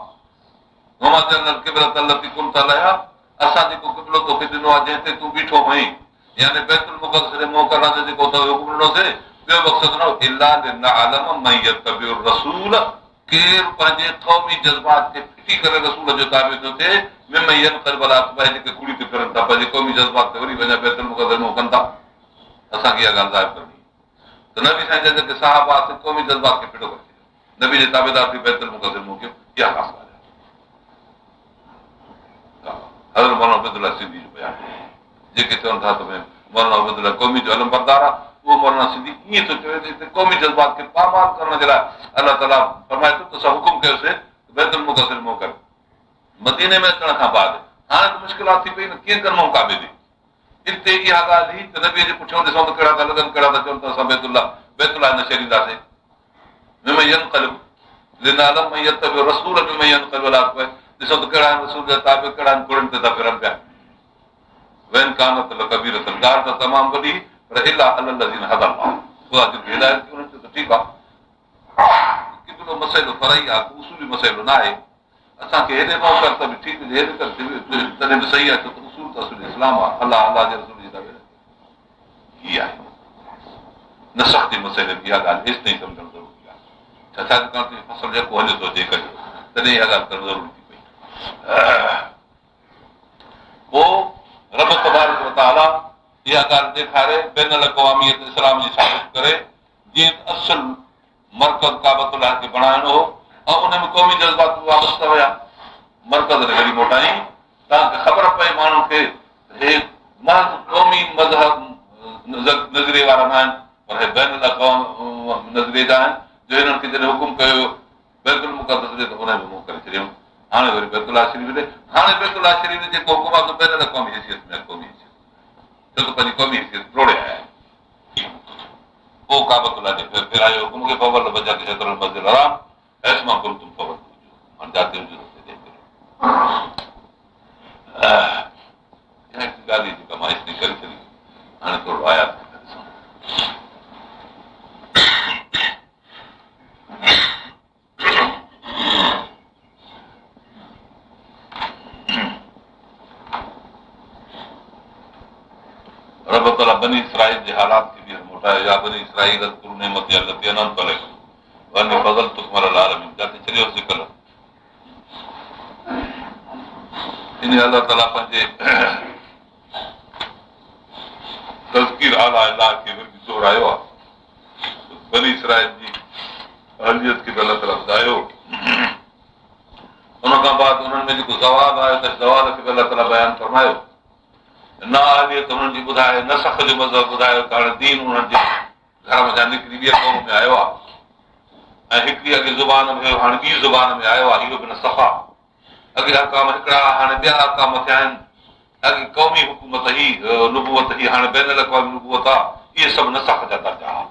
असां जेको क़िबलो तोखे ॾिनो आहे जंहिं ते तूं बीठो हुई, यानी बैतुल मुक़द्दस ॾे मुंहुं करण जो जेको हुकुम ॾिनोसीं, ॿियो मक़सदु न हो इल्ला लिनअलम मन यत्तबिउर रसूल, केरु पंहिंजे क़ौमी जज़्बात खे फिटी करे रसूल जो ताबे थो थिए। मिमन यनक़लिब अला अक़बैहि, जेके कुड़ी ते फिरनि था पंहिंजे क़ौमी जज़्बात ते वरी वञा बैतुल मुक़द्दस मुंहुं कनि था। असांखे इहा ॻाल्हि ज़ाहिर करणी त नबी साईं जा जेके साहबा क़ौमी जज़्बात खे फिटो करे छॾियो, नबी जे ताबेदार थी बैतुल मुक़द्दस मुंहुं कयो। इहा ख़ासि ॻाल्हि आहे। हज़रत मौलाना अब्दुल्ला सिंधी जो बयान, जेके चवनि था त मौलाना अब्दुल्ला क़ौमी जो अलम बरदार आहे, उहो मौलाना सिंधी ईअं थो चवे त हिते क़ौमी जज़्बात खे पामाल करण जे लाइ अलाह ताला फरमाए थो त असां हुकुम कयोसीं बैतुल मुक़द्दस मुंहुं कर। मदीने में अचण खां बाद हाणे त मुश्किलात थी पई न, कीअं कनि मुंहुं काबे ॾे। हिते इहा ॻाल्हि हुई त नबीअ जे पुठियां ॾिसूं त कहिड़ा था लॻनि, कहिड़ा था चवनि त असां बैतुल्लाह न छॾींदासीं। मिमन यनक़लिब लिनअलम मन यत्तबिउर रसूल मिमन यनक़लिब अला अक़बैहि, ॾिसो त कहिड़ा आहिनि रसूल जा ताबे, कहिड़ा आहिनि कुड़ियुनि ते था फिरनि पिया। वैन कानत लकबीरतन, ॻाल्हि त तमामु वॾी, पर इल्ला अलल लज़ीन हदल्लाह, ख़ुदा जिन हिदायत कई उन्हनि त ठीकु आहे। केतिरो मसइलो फरई आहे, उसूली मसइलो न आहे। असांखे हेॾे मुंहुं कर त बि ठीकु हुजे, हेॾे कर तॾहिं बि सही आहे, छो त उसूल त असुल इस्लाम आहे। अलाह जे रसूल जी ताबे हीअ आहे। न सख़्ती मसइले में इहा ॻाल्हि हेसि ताईं सम्झणु ज़रूरी आहे। छाकाणि त फसल जेको हले थो जे कजे, तॾहिं इहा ॻाल्हि करणु ज़रूरी थी पई। पोइ रब तबारक व तआला इहा ॻाल्हि ॾेखारे बैनुल अक़वामियत इस्लाम जी साबित करे, जीअं असुल मरकज़ काबतुल्लाह खे बणाइणो हो ऐं उन में क़ौमी जज़्बात वाबस्ता हुया। मरकज़ ने वरी मोटाई, तव्हांखे ख़बर पए माण्हुनि खे हे महज़ क़ौमी मज़हब नज़रिए वारा न आहिनि, पर हे बैन अक़वाम नज़रिए जा आहिनि, जो हिननि खे जॾहिं हुकुम कयो बैतुल मुक़दस ॾे त उन में मुंहुं करे छॾियऊं। हाणे वरी बैतुल्लाह शरीफ़ ॾे, हाणे बैतुल्लाह शरीफ़ जेको हुकुम आहे बैन अक़वामी हैसियत में क़ौमी हैसियत, छो त पंहिंजी क़ौमी हैसियत टोड़े आया आहिनि। पोइ काबतुल्लाह ॾे फिरायो हुकुम खे फवल बजा के शतरुल मस्जिद हराम ऐसमा कुंतुम फवल हाणे जाते हुजे ॻाल्हि जी कमाइश थी करे छॾी। हाणे थोरो आया रब ताला बनी इसराइल जे हालात खे बि मोटायो, या बनी इसराइल अज़कुरू नेमती अल्लती अनअमतु अलैकुम व अन्नी फ़ज़लतुकुम अलल आलमीन, जाते छॾियोसीं कल्ह। इन अलाह ताला पंहिंजे तज़कीर आला इलाह खे दोहरायो आहे, बनी इसराइल जी अहलियत खे अलाह ताला ॿुधायो। उन खां बाद उन्हनि में जेको ज़वाब आयो त ज़वाब खे बि अलाह ताला बयानु फरमायो। न अहलियत उन्हनि जी ॿुधाए, न सख़ जो मज़हब ॿुधायो त हाणे दीन उन्हनि जे घर में निकिरी ॿिए क़ौम में आयो आहे ऐं हिकिड़ी अॻे ज़ुबान में हुयो, हाणे ॿी ज़ुबान में आयो आहे। इहो बि न सफ़ा, अॻे हकाम हिकिड़ा, हाणे ॿिया हकाम थिया आहिनि। अॻे क़ौमी हुकूमत ही नुबूवत ही, हाणे बैन अक़वामी नुबूवत आहे। इहे सभु न सख़ जा दर्जा आहे।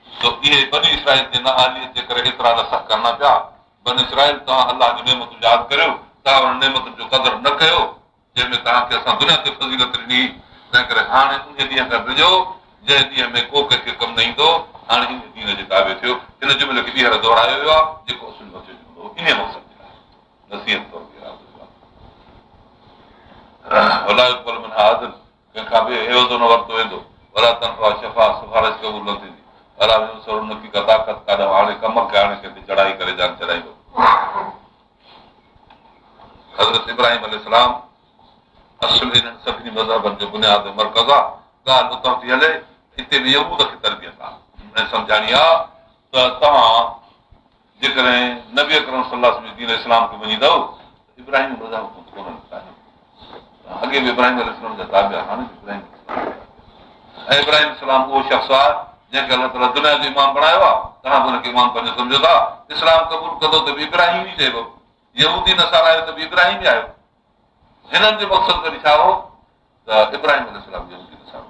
तो इहे बनी इसराइल जे न अहलियत जे करे एतिरा न सख़ करना पिया। बनी इसराइल तव्हां अलाह जी नेमतूं यादि करियो, तव्हां उन नेमतुनि जो क़दुरु न कयो जंहिंमें तव्हांखे असां दुनिया ते फज़ीलत ॾिनी। तंहिं करे हाणे उन ॾींहं खां डिॼो जंहिं ॾींहं में को कंहिंखे कमु न ईंदो, हाणे इन दीन जे ताबे थियो। हिन जुमिले खे ॿीहर दोहरायो वियो आहे जेको असुल मथे हूंदो इन मक़सद जे लाइ नसीहत तौर ते कंहिंखां बि एवज़ो न वरितो वेंदो, वला तनफ़ा शफ़ा सिफारिश क़बूल न थींदी, अला उनकी का ताक़त काॾा हाणे कम खे हाणे कंहिंखे चढ़ाई करे जान चढ़ाईंदो। हज़रत इब्राहिम अलैहिस्सलाम असुल इन्हनि सभिनी मज़हबनि जो बुनियाद मर्कज़ आहे। ॻाल्हि उतां थी हले, हिते बि यहूद खे तरबियत आहे ऐं सम्झाइणी आहे त तव्हां जेकॾहिं नबी अकरम सल्लल्लाहु अलैहि वसल्लम दीन इस्लाम खे मञींदव, इब्राहिम मज़हब कोन्हनि ॿुधायो। अॻे बि इब्राहिम अलैहिस्सलाम जा ताबिया, हाणे बि इब्राहिम ऐं इब्राहिम अलैहिस्सलाम उहो शख़्स आहे जंहिंखे अलाह ताला दुनिया जो इमाम बणायो आहे। तव्हां बि हुनखे इमाम पंहिंजो सम्झो था। इस्लाम क़बूल कंदो त बि इब्राहिम ई चइबो, यहूदी नसारा आहियो त बि इब्राहिम ई आहियो। हिननि जो मक़सदु वरी छा हो त इब्राहिम अलैहिस्सलाम यहूदी नसारो,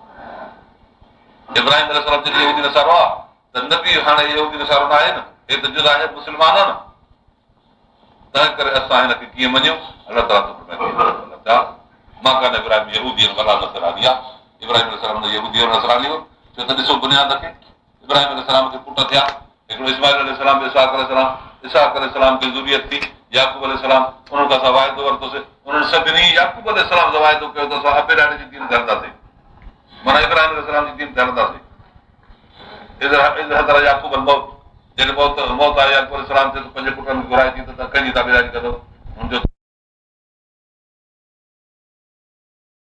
इब्राहिम अलैहिस्सलाम जॾहिं यहूदी नसारो आहे त नबी हाणे यहूदी नसारो न आहे न, हे त जुदा आहे मुस्लमान आहे न। तंहिं करे असां हिनखे कीअं मञूं? अलाह ताला मां कान इब्राहिम यहूदी वला नसरानी आहे। इब्राहिम अलैहिस्सलाम न यहूदी और नसरानी हो, छो त ॾिसो बुनियाद खे इब्राहिम अलैहिस्सलाम खे पुट थिया, हिकिड़ो इस्माइल अलैहिस्सलाम, इसहाक अलैहिस्सलाम, इसहाक अलैहिस्सलाम खे ज़ुरियत थी, याकूब अलैहिस्सलाम, उन्हनि खां असां वाइदो वरितोसीं। उन्हनि सभिनी याकूब अलैहिस्सलाम सां वाइदो कयो त असां अबे ॾाॾे जी दीन ते हलंदासीं, माना इब्राहिम अलैहिस्सलाम जी दीन ते हलंदासीं। याकूब मौत, जॾहिं मौत आहे याकूब अलैहिस्सलाम ते पंज पुटनि खे घुराए थी त कंहिंजी ताबेदारी कंदो? हुनजो